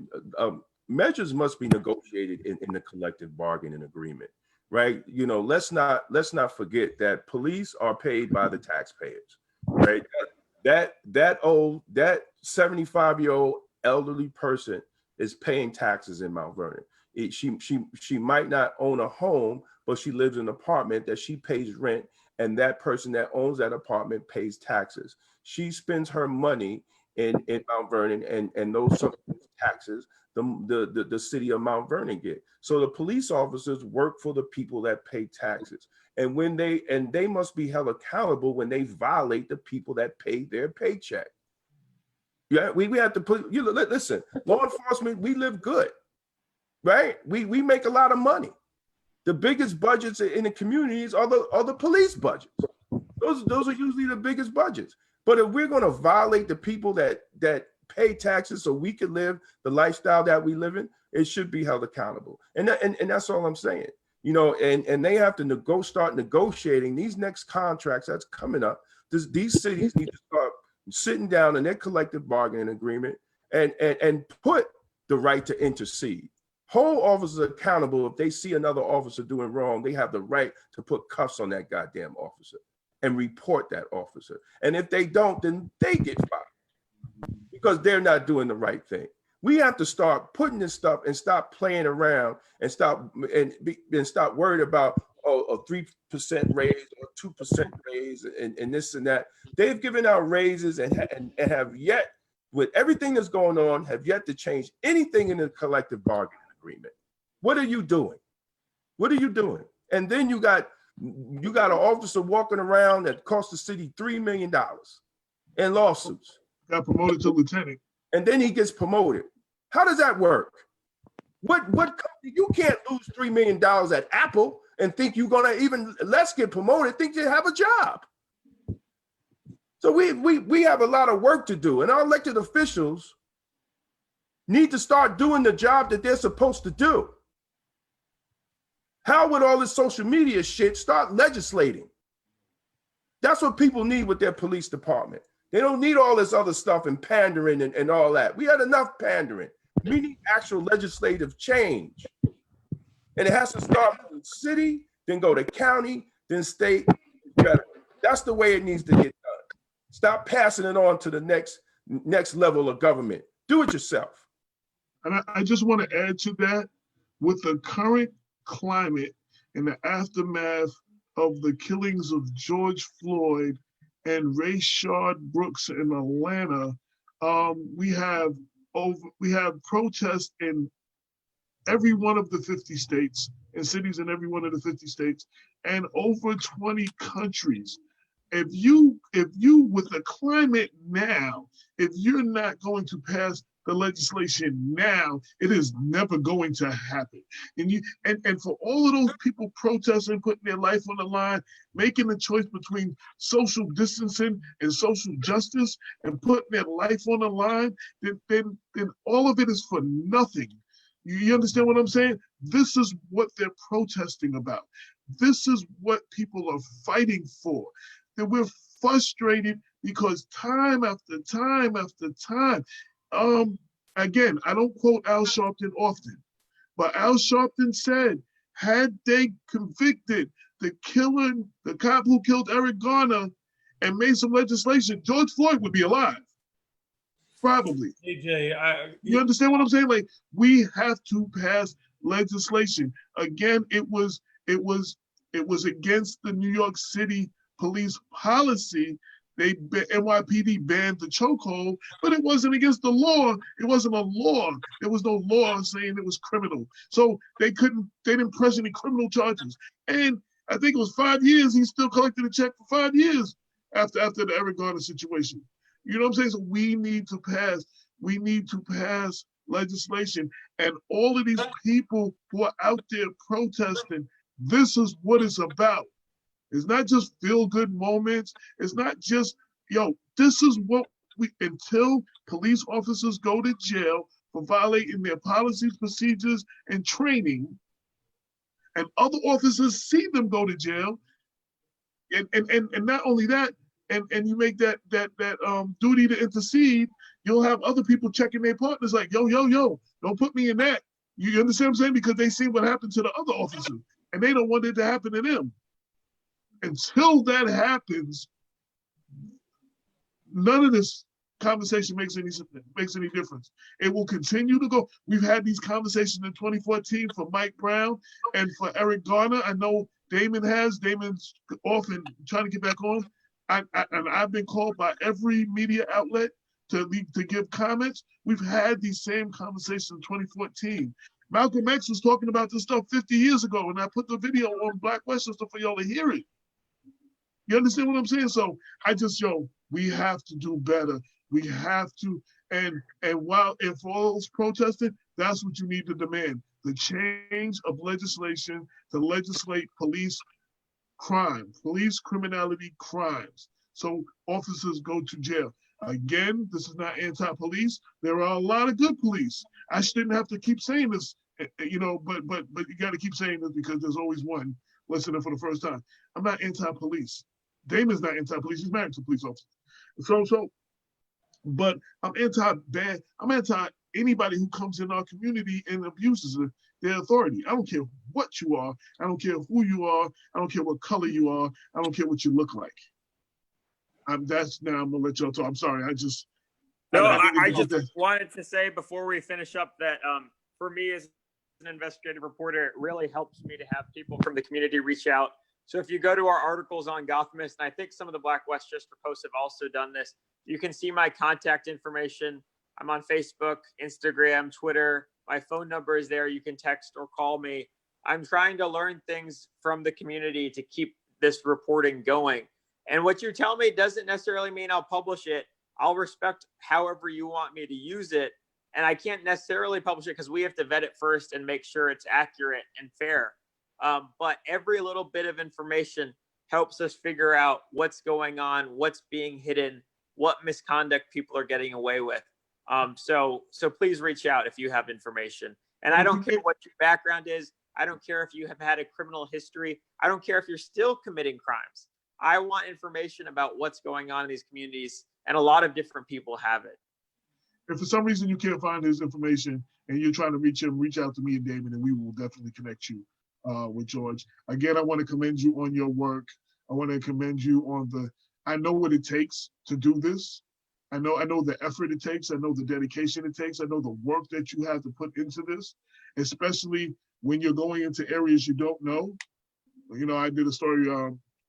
measures must be negotiated in the collective bargaining agreement, right? You know, let's not forget that police are paid by the taxpayers, right? that 75-year-old elderly person is paying taxes in Mount Vernon. She might not own a home, but she lives in an apartment that she pays rent, and that person that owns that apartment pays taxes. She spends her money in Mount Vernon, and those taxes the city of Mount Vernon get. So the police officers work for the people that pay taxes, and they must be held accountable when they violate the people that pay their paycheck. Yeah, we have to put, listen, law enforcement, we live good, right? We make a lot of money. The biggest budgets in the communities are the police budgets. Those are usually the biggest budgets. But if we're going to violate the people that pay taxes so we can live the lifestyle that we live in, it should be held accountable. And that's all I'm saying. And they have to start negotiating these next contracts that's coming up. These cities need to start sitting down in their collective bargaining agreement and put the right to intercede. Hold officers accountable. If they see another officer doing wrong, they have the right to put cuffs on that goddamn officer and report that officer. And if they don't, then they get fired because they're not doing the right thing. We have to start putting this stuff and stop playing around and stop worried about a 3% raise or 2% raise and this and that. They've given out raises and have yet, with everything that's going on, have yet to change anything in the collective bargaining agreement. What are you doing? What are you doing? And then you got an officer walking around that cost the city $3 million in lawsuits. Got promoted to lieutenant. And then he gets promoted. How does that work? What company? You can't lose $3 million at Apple and think you're gonna even less get promoted, think you have a job. So we have a lot of work to do, and our elected officials need to start doing the job that they're supposed to do. How would all this social media shit start legislating? That's what people need with their police department. They don't need all this other stuff and pandering and all that. We had enough pandering. We need actual legislative change. And it has to start from the city, then go to county, then state, federal. That's the way it needs to get done. Stop passing it on to the next level of government. Do it yourself. And I just want to add to that, with the current climate and the aftermath of the killings of George Floyd and Rayshard Brooks in Atlanta, we have protests in every one of the 50 states and cities in every one of the 50 states and over 20 countries. If you with the climate now, if you're not going to pass the legislation now, it is never going to happen. And for all of those people protesting, putting their life on the line, making the choice between social distancing and social justice and putting their life on the line, then all of it is for nothing. You understand what I'm saying? This is what they're protesting about. This is what people are fighting for. That we're frustrated because time after time after time, again, I don't quote Al Sharpton often, but Al Sharpton said, had they convicted the cop who killed Eric Garner and made some legislation, George Floyd would be alive. Probably. AJ, you understand what I'm saying? Like, we have to pass legislation. Again, it was against the New York City police policy. NYPD banned the chokehold, but it wasn't against the law. It wasn't a law. There was no law saying it was criminal. So they didn't press any criminal charges. And I think it was 5 years. He still collected a check for 5 years after the Eric Garner situation. You know what I'm saying? So we need to pass legislation. And all of these people who are out there protesting, this is what it's about. It's not just feel-good moments. It's not just, this is what until police officers go to jail for violating their policies, procedures, and training, and other officers see them go to jail, and not only that, and you make that duty to intercede, you'll have other people checking their partners like, yo, don't put me in that. You understand what I'm saying? Because they see what happened to the other officers, and they don't want it to happen to them. Until that happens, none of this conversation makes any difference. It will continue to go. We've had these conversations in 2014 for Mike Brown and for Eric Garner. I know Damon's often trying to get back on. And I've been called by every media outlet to give comments. We've had these same conversations in 2014. Malcolm X was talking about this stuff 50 years ago, and I put the video on Black Westchester for y'all to hear it. You understand what I'm saying? So we have to do better. We have to, and for all those protesting, that's what you need to demand. The change of legislation to legislate police crime, police criminality crimes. So officers go to jail. Again, this is not anti-police. There are a lot of good police. I shouldn't have to keep saying this, but you got to keep saying this because there's always one listening for the first time. I'm not anti-police. Damon's not anti-police. He's married to a police officer. But I'm anti-bad. I'm anti anybody who comes in our community and abuses their authority. I don't care what you are. I don't care who you are. I don't care what color you are. I don't care what you look like. I'm gonna let y'all talk. I'm sorry. I just wanted to say before we finish up that for me as an investigative reporter, it really helps me to have people from the community reach out. So if you go to our articles on Gothamist, and I think some of the Black Westchester posts have also done this, you can see my contact information. I'm on Facebook, Instagram, Twitter. My phone number is there. You can text or call me. I'm trying to learn things from the community to keep this reporting going. And what you tell me doesn't necessarily mean I'll publish it. I'll respect however you want me to use it. And I can't necessarily publish it because we have to vet it first and make sure it's accurate and fair. But every little bit of information helps us figure out what's going on, what's being hidden, what misconduct people are getting away with. So please reach out if you have information. And I don't care what your background is. I don't care if you have had a criminal history. I don't care if you're still committing crimes. I want information about what's going on in these communities, and a lot of different people have it. If for some reason you can't find his information and you're trying to reach him, reach out to me and Damon, and we will definitely connect you with George. Again, I want to commend you on your work. I want to commend you on I know what it takes to do this. I know the effort it takes. I know the dedication it takes. I know the work that you have to put into this, especially when you're going into areas you don't know. You know, I did a story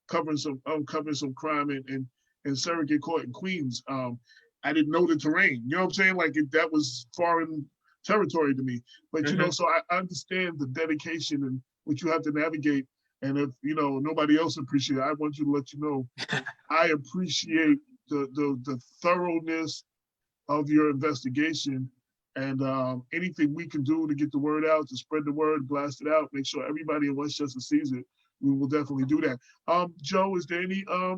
covering some crime in surrogate court in Queens. I didn't know the terrain. You know what I'm saying? Like that was foreign territory to me. But you know, so I understand the dedication and what you have to navigate. And if nobody else appreciates it, I want you to let you know I appreciate the thoroughness of your investigation, and anything we can do to get the word out, to spread the word, blast it out, make sure everybody in Westchester sees it. We will definitely do that. Joe, is there any? I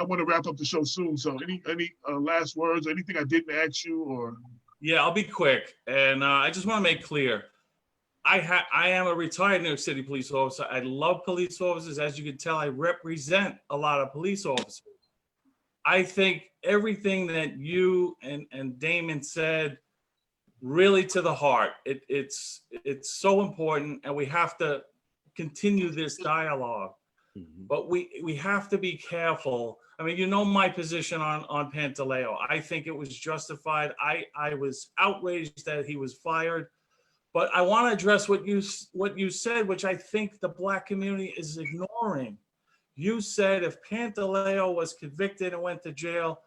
want to wrap up the show soon. So any last words? Anything I didn't ask you? Or yeah, I'll be quick. And I just want to make clear, I am a retired New York City police officer. I love police officers. As you can tell, I represent a lot of police officers. I think everything that you and Damon said, really to the heart. It's so important, and we have to continue this dialogue. But we have to be careful. I mean, my position on Pantaleo. I think it was justified. I was outraged that he was fired. But I want to address what you said, which I think the Black community is ignoring. You said if Pantaleo was convicted and went to jail,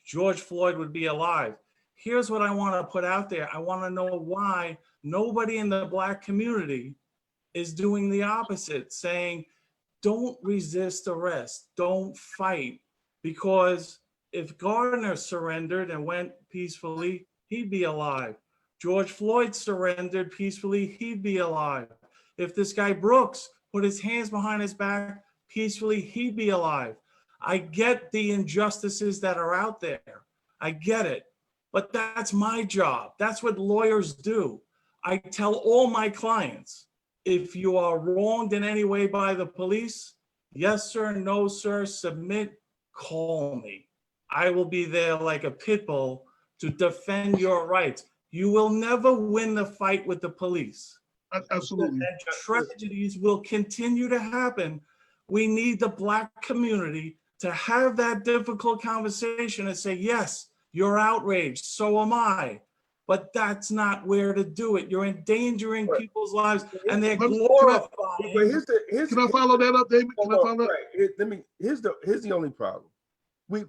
George Floyd would be alive. Here's what I want to put out there. I want to know why nobody in the Black community is doing the opposite, saying, don't resist arrest, don't fight. Because if Gardner surrendered and went peacefully, he'd be alive. George Floyd surrendered peacefully, he'd be alive. If this guy Brooks put his hands behind his back peacefully, he'd be alive. I get the injustices that are out there. I get it. But that's my job. That's what lawyers do. I tell all my clients, if you are wronged in any way by the police, yes, sir, no, sir, submit, call me. I will be there like a pit bull to defend your rights. You will never win the fight with the police. Absolutely. And tragedies will continue to happen. We need the Black community to have that difficult conversation and say, yes, you're outraged, so am I. But that's not where to do it. You're endangering people's lives, and they're glorifying. Can I follow that up, David? Can I follow that? Right. Here's the only problem.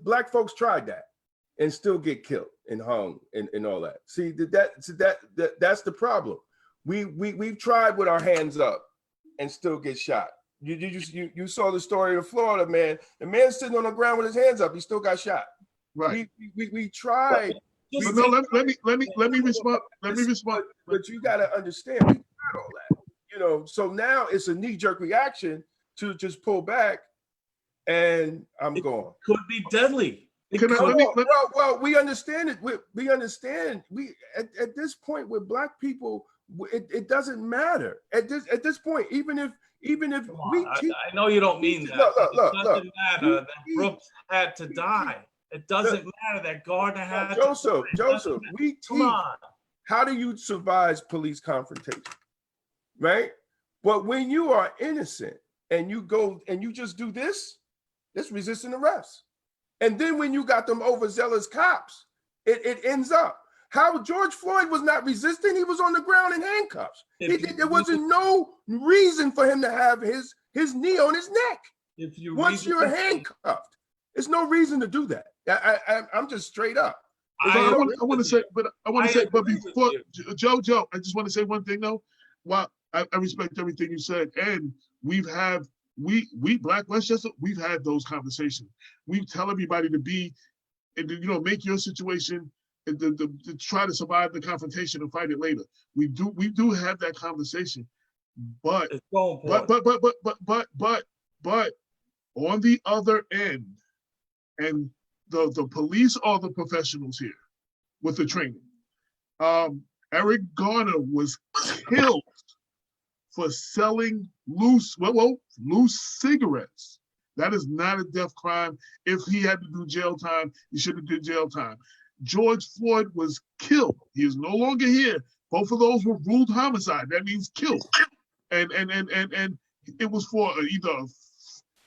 Black folks tried that and still get killed and hung and all that. See, that's the problem. We've tried with our hands up and still get shot. You saw the story of Florida man. The man sitting on the ground with his hands up, he still got shot. Right. We tried. But no, let me respond. Let me respond. But you got to understand, we tried all that. You know, so now it's a knee-jerk reaction to just pull back, and I'm gone. Could be deadly. Well, we understand it. We understand. We at this point with black people, it doesn't matter. At this point, even if I know you don't mean that. It doesn't matter that Brooks had to die. It doesn't matter that Gardner had Joseph, we teach on. How do you survive police confrontation, right? But when you are innocent and you go and you just do this, it's resisting arrest. And then when you got them overzealous cops, it ends up. How George Floyd was not resisting, he was on the ground in handcuffs. There wasn't no reason for him to have his knee on his neck. Once you're handcuffed, there's no reason to do that. I'm just straight up. I want to say, but before Joe, I just want to say one thing though. While I respect everything you said, and we Black Westchester, we've had those conversations. We tell everybody to be, make your situation to try to survive the confrontation and fight it later. We do have that conversation, but on the other end, and the police are the professionals here with the training. Eric Garner was killed for selling loose cigarettes. That is not a death crime. If he had to do jail time, he should have did jail time. George Floyd was killed. He is no longer here. Both of those were ruled homicide. That means killed. And it was for either a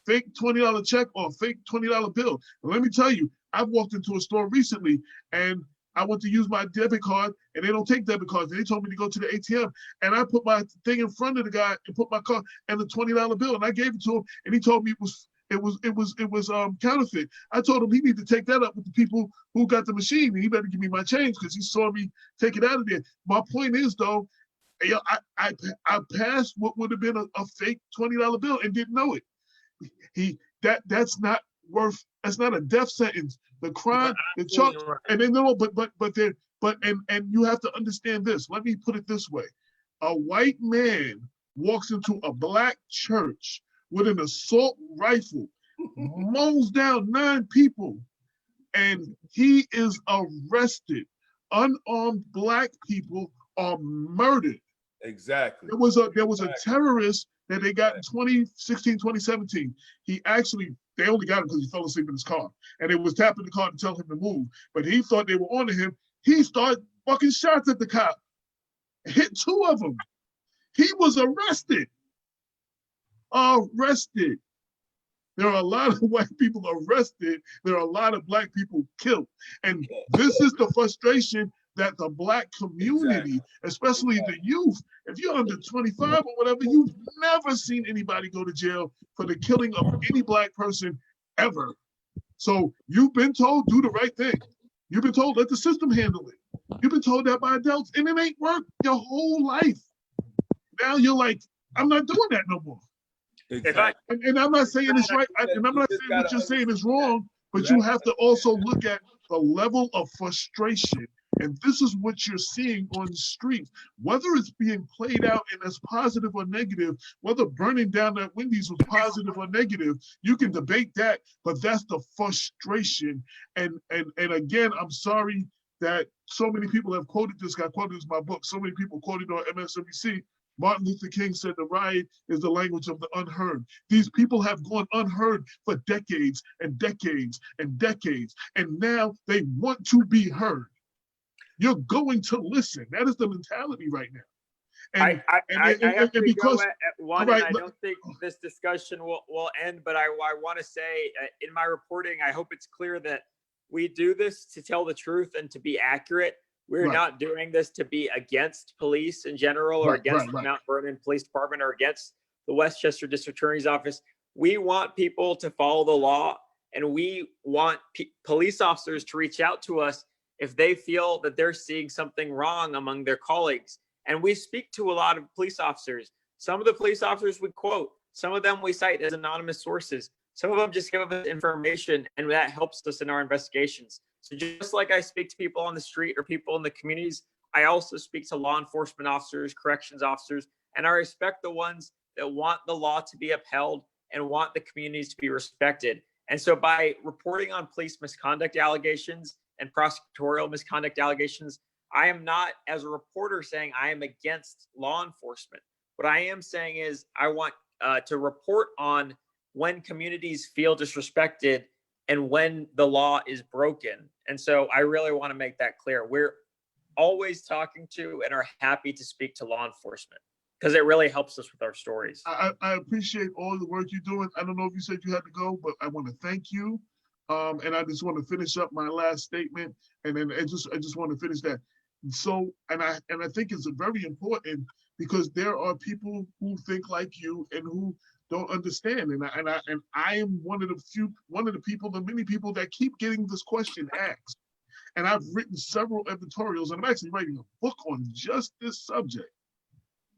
fake $20 check or a fake $20 bill. And let me tell you, I've walked into a store recently and I went to use my debit card and they don't take debit cards. They told me to go to the ATM and I put my thing in front of the guy and put my card and the $20 bill and I gave it to him and he told me it was counterfeit. I told him he needed to take that up with the people who got the machine and he better give me my change because he saw me take it out of there. My point is though, I passed what would have been a fake $20 bill and didn't know it. That's not a death sentence. The crime, the charge, right. And then no, and you have to understand this. Let me put it this way: a white man walks into a black church with an assault rifle, mows down 9 people, and he is arrested. Unarmed black people are murdered. Exactly. There was a terrorist that they got in 2016, 2017. They only got him because he fell asleep in his car. And they was tapping the car to tell him to move. But he thought they were on to him. He started fucking shots at the cop. Hit 2 of them. He was arrested. Arrested. There are a lot of white people arrested. There are a lot of black people killed. And this is the frustration that the black community, especially the youth, if you're under 25 or whatever, you've never seen anybody go to jail for the killing of any black person ever. So you've been told, do the right thing. You've been told, let the system handle it. You've been told that by adults, and it ain't worked your whole life. Now you're like, I'm not doing that no more. Exactly. And I'm not saying it's right, and I'm not saying what you're saying is wrong, but you have to also look at the level of frustration. And this is what you're seeing on the streets. Whether it's being played out and as positive or negative, whether burning down that Wendy's was positive or negative, you can debate that, but that's the frustration. And again, I'm sorry that so many people have quoted this. I quoted this in my book. So many people quoted on MSNBC. Martin Luther King said the riot is the language of the unheard. These people have gone unheard for decades and decades and decades, and now they want to be heard. You're going to listen. That is the mentality right now. And, I have to because, go at one, right, and I don't think this discussion will end, but I want to say in my reporting, I hope it's clear that we do this to tell the truth and to be accurate. We're right, not doing this to be against police in general or right, against right, the right. Mount Vernon Police Department or against the Westchester District Attorney's Office. We want people to follow the law, and we want police officers to reach out to us if they feel that they're seeing something wrong among their colleagues. And we speak to a lot of police officers. Some of the police officers we quote, some of them we cite as anonymous sources. Some of them just give us information, and that helps us in our investigations. So just like I speak to people on the street or people in the communities, I also speak to law enforcement officers, corrections officers, and I respect the ones that want the law to be upheld and want the communities to be respected. And so by reporting on police misconduct allegations and prosecutorial misconduct allegations, I am not, as a reporter, saying I am against law enforcement. What I am saying is I want to report on when communities feel disrespected and when the law is broken. And so I really want to make that clear. We're always talking to and are happy to speak to law enforcement because it really helps us with our stories. I appreciate all the work you're doing. I don't know if you said you had to go, but I want to thank you. And I just want to finish up my last statement, and then I just want to finish that. So, and I think it's very important because there are people who think like you and who don't understand. And I am one of the people, the many people that keep getting this question asked. And I've written several editorials, and I'm actually writing a book on just this subject.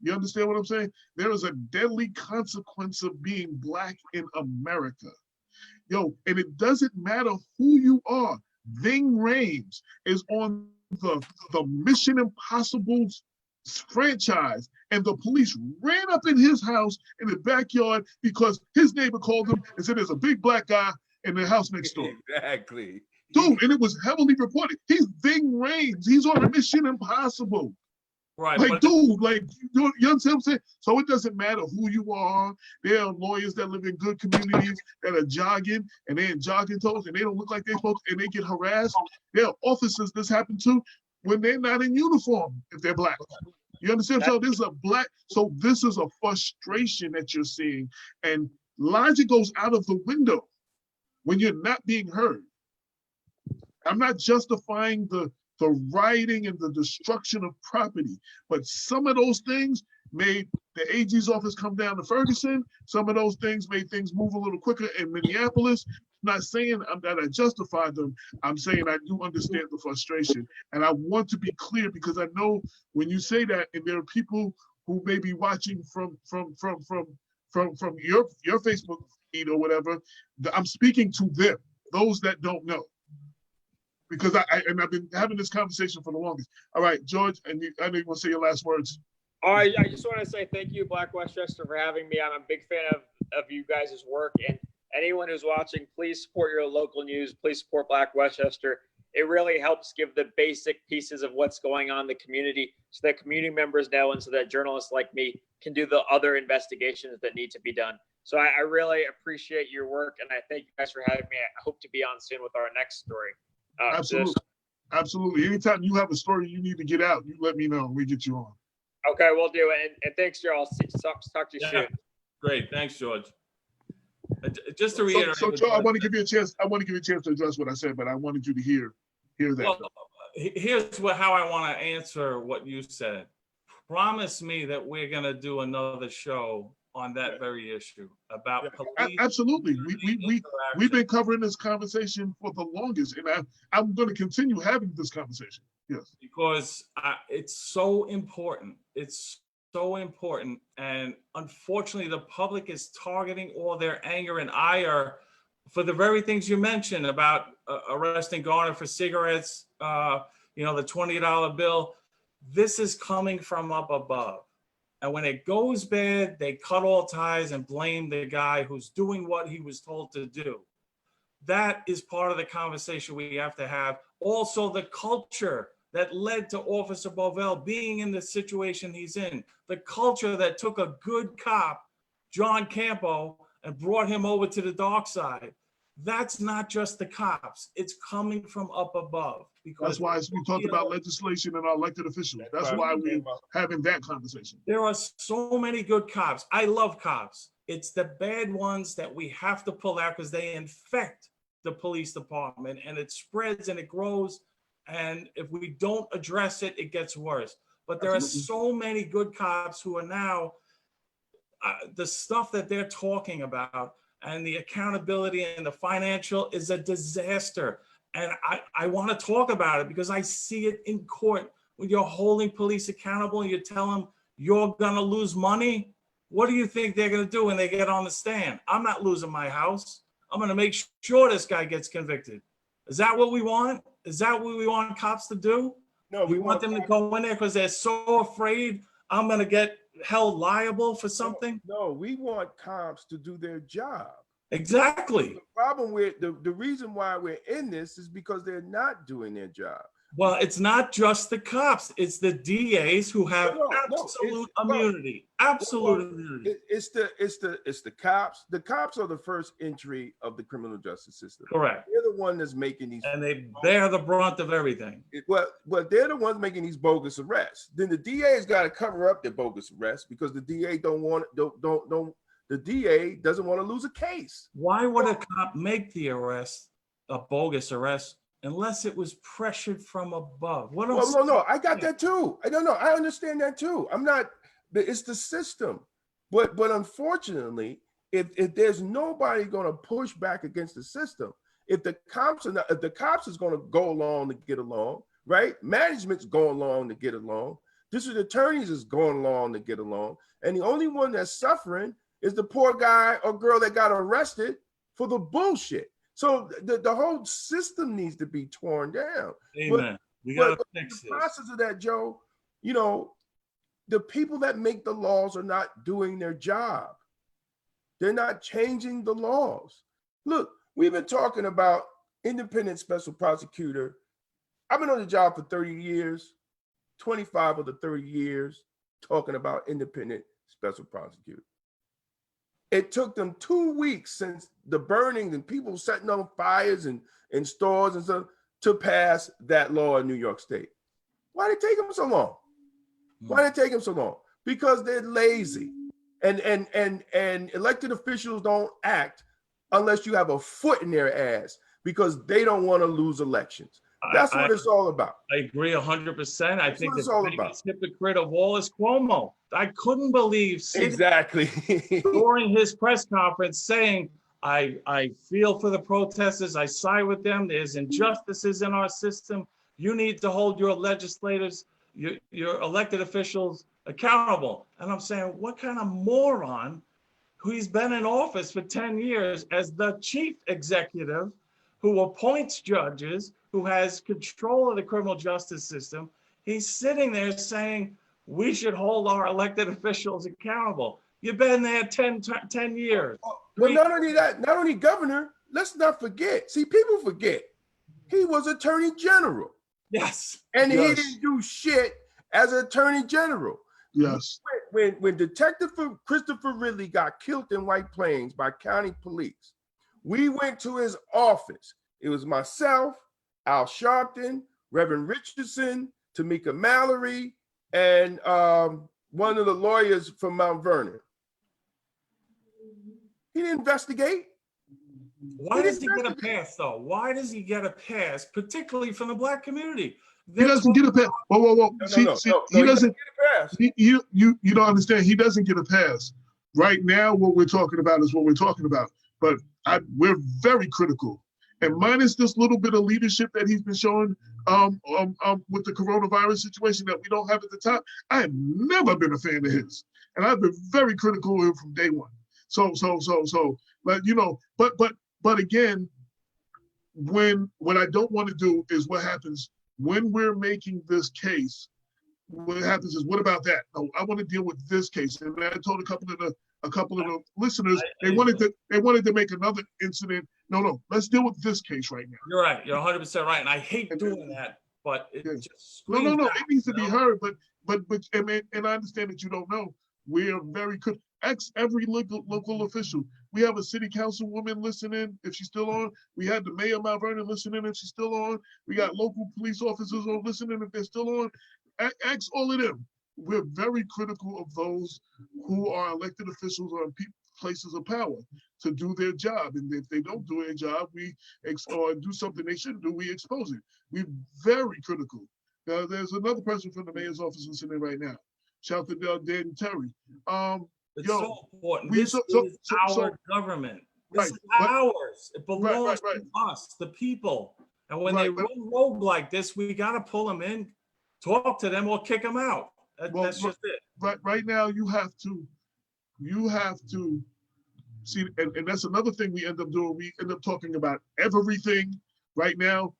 You understand what I'm saying? There is a deadly consequence of being Black in America. Yo, and it doesn't matter who you are. Ving Rhames is on the Mission Impossible franchise, and the police ran up in his house in the backyard because his neighbor called him and said there's a big Black guy in the house next door. Exactly. Dude, and it was heavily reported. He's Ving Rhames. He's on a Mission Impossible. Right. Like, dude, like, you understand what I'm saying? So it doesn't matter who you are. There are lawyers that live in good communities that are jogging, and they're in jogging toes, and they don't look like they're supposed to, and they get harassed. There are officers this happened to when they're not in uniform, if they're Black. You understand? So this is a frustration that you're seeing, and logic goes out of the window when you're not being heard. I'm not justifying the rioting and the destruction of property, but some of those things made the AG's office come down to Ferguson. Some of those things made things move a little quicker in Minneapolis. I'm not saying that I justify them. I'm saying I do understand the frustration, and I want to be clear because I know when you say that, and there are people who may be watching from your Facebook feed or whatever. I'm speaking to them, those that don't know. Because I've been having this conversation for the longest. All right, George, and I know you want to say your last words. All right, I just want to say thank you, Black Westchester, for having me. I'm a big fan of you guys' work, and anyone who's watching, please support your local news. Please support Black Westchester. It really helps give the basic pieces of what's going on in the community so that community members know and so that journalists like me can do the other investigations that need to be done. So I really appreciate your work, and I thank you guys for having me. I hope to be on soon with our next story. Absolutely. Anytime you have a story you need to get out, you let me know and we get you on. Okay, we'll do it. And thanks, Joe. I'll talk to you soon. Great. Thanks, George. Just to reiterate. So Joe, I want to give you a chance to address what I said, but I wanted you to hear that. Well, here's how I want to answer what you said. Promise me that we're going to do another show on that very issue about police. Absolutely. We've been covering this conversation for the longest, and I'm going to continue having this conversation. Yes. Because it's so important. It's so important. And unfortunately, the public is targeting all their anger and ire for the very things you mentioned about arresting Garner for cigarettes, the $20 bill. This is coming from up above. And when it goes bad, they cut all ties and blame the guy who's doing what he was told to do. That is part of the conversation we have to have. Also, the culture that led to Officer Bovell being in the situation he's in, the culture that took a good cop, John Campo, and brought him over to the dark side. That's not just the cops. It's coming from up above. Because that's why we talked about legislation and our elected officials. That's why we're having that conversation. There are so many good cops. I love cops. It's the bad ones that we have to pull out because they infect the police department, and it spreads and it grows. And if we don't address it, it gets worse. But there are so many good cops who are now, the stuff that they're talking about and the accountability and the financial is a disaster. And I want to talk about it because I see it in court when you're holding police accountable and you tell them you're going to lose money. What do you think they're going to do when they get on the stand? I'm not losing my house. I'm going to make sure this guy gets convicted. Is that what we want? Is that what we want cops to do? No, we want them to go in there because they're so afraid I'm going to get held liable for something? No, we want cops to do their job. Exactly. The problem with the reason why we're in this is because they're not doing their job. Well, it's not just the cops. It's the DAs who have absolute immunity. Absolute immunity. It's the cops. The cops are the first entry of the criminal justice system. Correct. They're the one that's making these. And they bear the brunt of everything. Well, they're the ones making these bogus arrests. Then the DA's got to cover up their bogus arrests because the DA the DA doesn't want to lose a case. Why would a cop make the arrest, a bogus arrest, unless it was pressured from above? No, I got that too. I don't know. I understand that too. I'm not. It's the system, but unfortunately, if there's nobody going to push back against the system, if the cops is going to go along to get along, right? Management's going along to get along. District attorneys is going along to get along, and the only one that's suffering is the poor guy or girl that got arrested for the bullshit. So the whole system needs to be torn down. Amen. We got to fix this. The process of that, Joe, the people that make the laws are not doing their job. They're not changing the laws. Look, we've been talking about independent special prosecutor. I've been on the job for 30 years, 25 of the 30 years, talking about independent special prosecutor. It took them 2 weeks since the burnings and people setting on fires and in stores and stuff to pass that law in New York State. Why did it take them so long? Why did it take them so long? Because they're lazy. And elected officials don't act unless you have a foot in their ass because they don't want to lose elections. That's what it's all about. I agree 100%. I think the biggest hypocrite of all is Cuomo. I couldn't believe exactly during his press conference saying, I feel for the protesters. I side with them. There's injustices in our system. You need to hold your legislators, your elected officials accountable. And I'm saying, what kind of moron who's been in office for 10 years as the chief executive who appoints judges, who has control of the criminal justice system, he's sitting there saying, we should hold our elected officials accountable. You've been there 10 years. Well, not only that, not only governor, let's not forget. See, people forget. He was attorney general. Yes. And he didn't do shit as attorney general. Yes. When Detective Christopher Ridley got killed in White Plains by county police, we went to his office. It was myself, Al Sharpton, Reverend Richardson, Tamika Mallory, and one of the lawyers from Mount Vernon. He didn't investigate. Why does he get a pass, though? Why does he get a pass, particularly from the Black community? He doesn't get a pass. Whoa. He doesn't get a pass. You don't understand. He doesn't get a pass. Right now, what we're talking about is what we're talking about. But we're very critical. And minus this little bit of leadership that he's been showing with the coronavirus situation that we don't have at the top, I have never been a fan of his. And I've been very critical of him from day one. But again, what I don't want to do is what happens when we're making this case. What happens is, what about that? No, I want to deal with this case. And I told a couple of the listeners they wanted to make another incident. No, let's deal with this case right now. You're right. You're 100% right. And I hate doing that, but it just no. It needs to be heard. But and I understand that you don't know. We are very good. Every local official. We have a city councilwoman listening, if she's still on. We had the mayor of Mount Vernon listening, if she's still on. We got local police officers on listening, if they're still on. Ask all of them. We're very critical of those who are elected officials or in places of power to do their job. And if they don't do their job, or do something they shouldn't do, we expose it. We're very critical. Now, there's another person from the mayor's office listening right now. Shout out to Dan Terry. It's so important. This is our government. This is ours. It belongs to us, the people. And when they run rogue like this, we got to pull them in, talk to them, or kick them out. That's just it. Right now, you have to see, and that's another thing we end up doing. We end up talking about everything right now.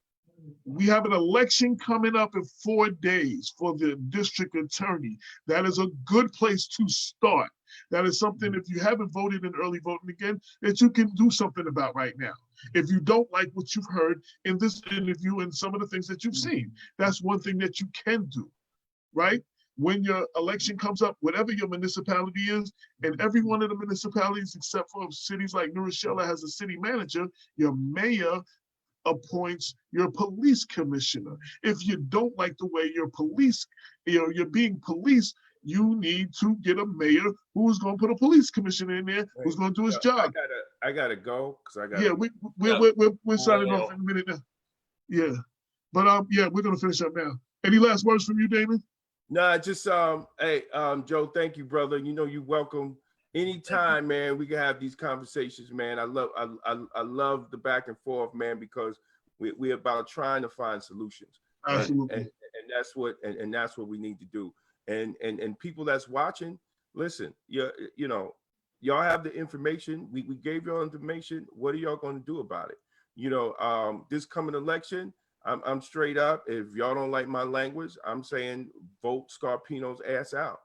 We have an election coming up in 4 days for the district attorney. That is a good place to start. That is something, if you haven't voted in early voting again, that you can do something about right now. If you don't like what you've heard in this interview and some of the things that you've seen, that's one thing that you can do, right? When your election comes up, whatever your municipality is, and every one of the municipalities, except for cities like New Rochelle has a city manager, your mayor appoints your police commissioner. If you don't like the way your police, you're being policed, you need to get a mayor who's going to put a police commissioner in there, who's going to do his job. I gotta go because I got. Yeah, we're signing off in a minute now. Yeah, but yeah, we're gonna finish up now. Any last words from you, Damon? Nah, just hey, Joe, thank you, brother. You know, you're welcome anytime, man. We can have these conversations, man. I love the back and forth, man, because we're about trying to find solutions. Absolutely. And that's what we need to do. And people that's watching, listen, you know, y'all have the information. We gave y'all information. What are y'all going to do about it? You know, this coming election, I'm straight up. If y'all don't like my language, I'm saying vote Scarpino's ass out.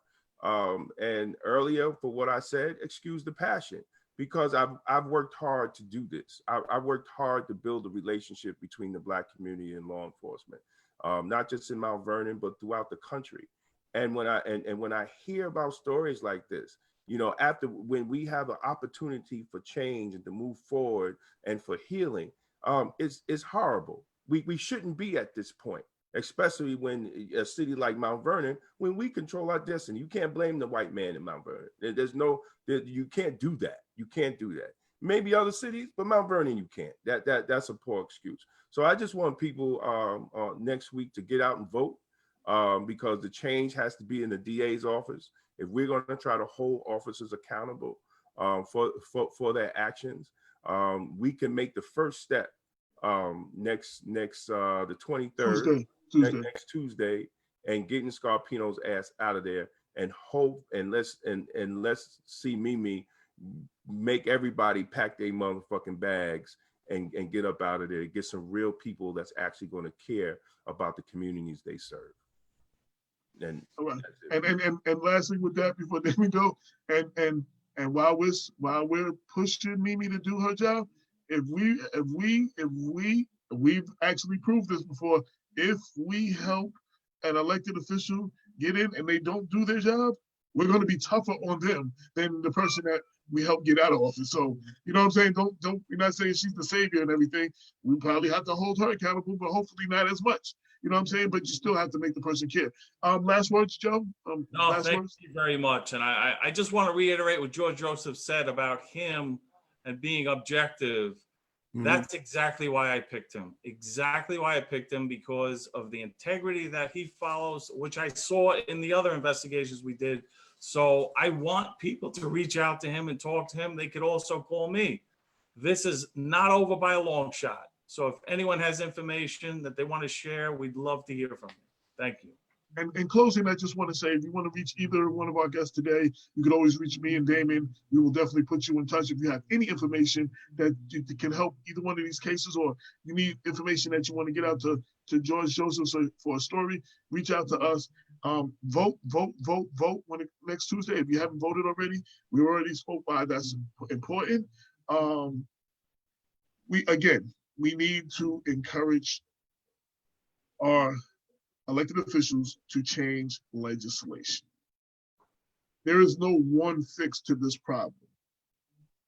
And earlier, for what I said, excuse the passion, because I've worked hard to do this. I've worked hard to build a relationship between the Black community and law enforcement, not just in Mount Vernon, but throughout the country. And when I hear about stories like this, you know, when we have an opportunity for change and to move forward and for healing, it's horrible. We shouldn't be at this point, especially when a city like Mount Vernon, when we control our destiny. You can't blame the white man in Mount Vernon. You can't do that. You can't do that. Maybe other cities, but Mount Vernon, you can't. That's a poor excuse. So I just want people next week to get out and vote. Because the change has to be in the DA's office. If we're going to try to hold officers accountable for their actions, we can make the first step next the 23rd, next Tuesday, and getting Scarpino's ass out of there. And hope and let's see Mimi make everybody pack their motherfucking bags and get up out of there. Get some real people that's actually going to care about the communities they serve. And lastly, with that, before we go, and while we're pushing Mimi to do her job, if we've actually proved this before, if we help an elected official get in and they don't do their job, we're going to be tougher on them than the person that we help get out of office. So, you know what I'm saying? Don't. We're not saying she's the savior and everything. We probably have to hold her accountable, but hopefully not as much. You know what I'm saying? But you still have to make the person care. Last words, Joe? Thank you very much. And I just want to reiterate what George Joseph said about him and being objective. Mm-hmm. That's exactly why I picked him. Exactly why I picked him, because of the integrity that he follows, which I saw in the other investigations we did. So I want people to reach out to him and talk to him. They could also call me. This is not over by a long shot. So if anyone has information that they want to share, we'd love to hear from you. Thank you. And in closing, I just want to say, if you want to reach either one of our guests today, you can always reach me and Damon. We will definitely put you in touch if you have any information that can help either one of these cases, or you need information that you want to get out to George Joseph for a story. Reach out to us. Vote when next Tuesday. If you haven't voted already, we already spoke by. That's important. We need to encourage our elected officials to change legislation. There is no one fix to this problem.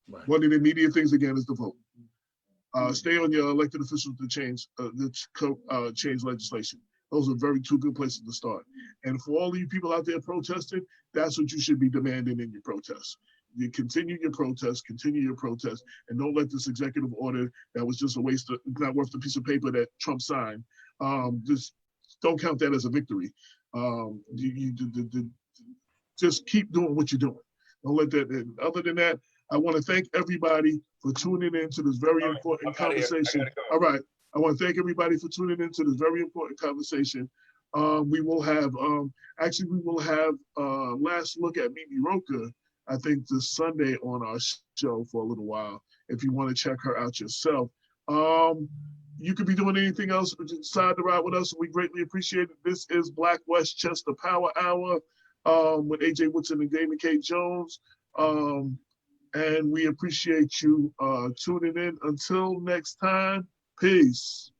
Right. One of the immediate things again is the vote. Stay on your elected officials to change change legislation. Those are two good places to start. And for all of you people out there protesting, that's what you should be demanding in your protests. You continue your protest, and don't let this executive order that was just a waste of, not worth the piece of paper that Trump signed. Just don't count that as a victory. Just keep doing what you're doing. Don't let that. Other than that, I want to thank everybody for tuning in to this very important conversation. All right. I want to thank everybody for tuning in to this very important conversation. We will have, last look at Mimi Roca, I think this Sunday on our show for a little while, if you want to check her out yourself. You could be doing anything else, but you decide to ride with us. We greatly appreciate it. This is Black Westchester Power Hour with AJ Woodson and Damon K. Jones. And we appreciate you tuning in. Until next time, peace.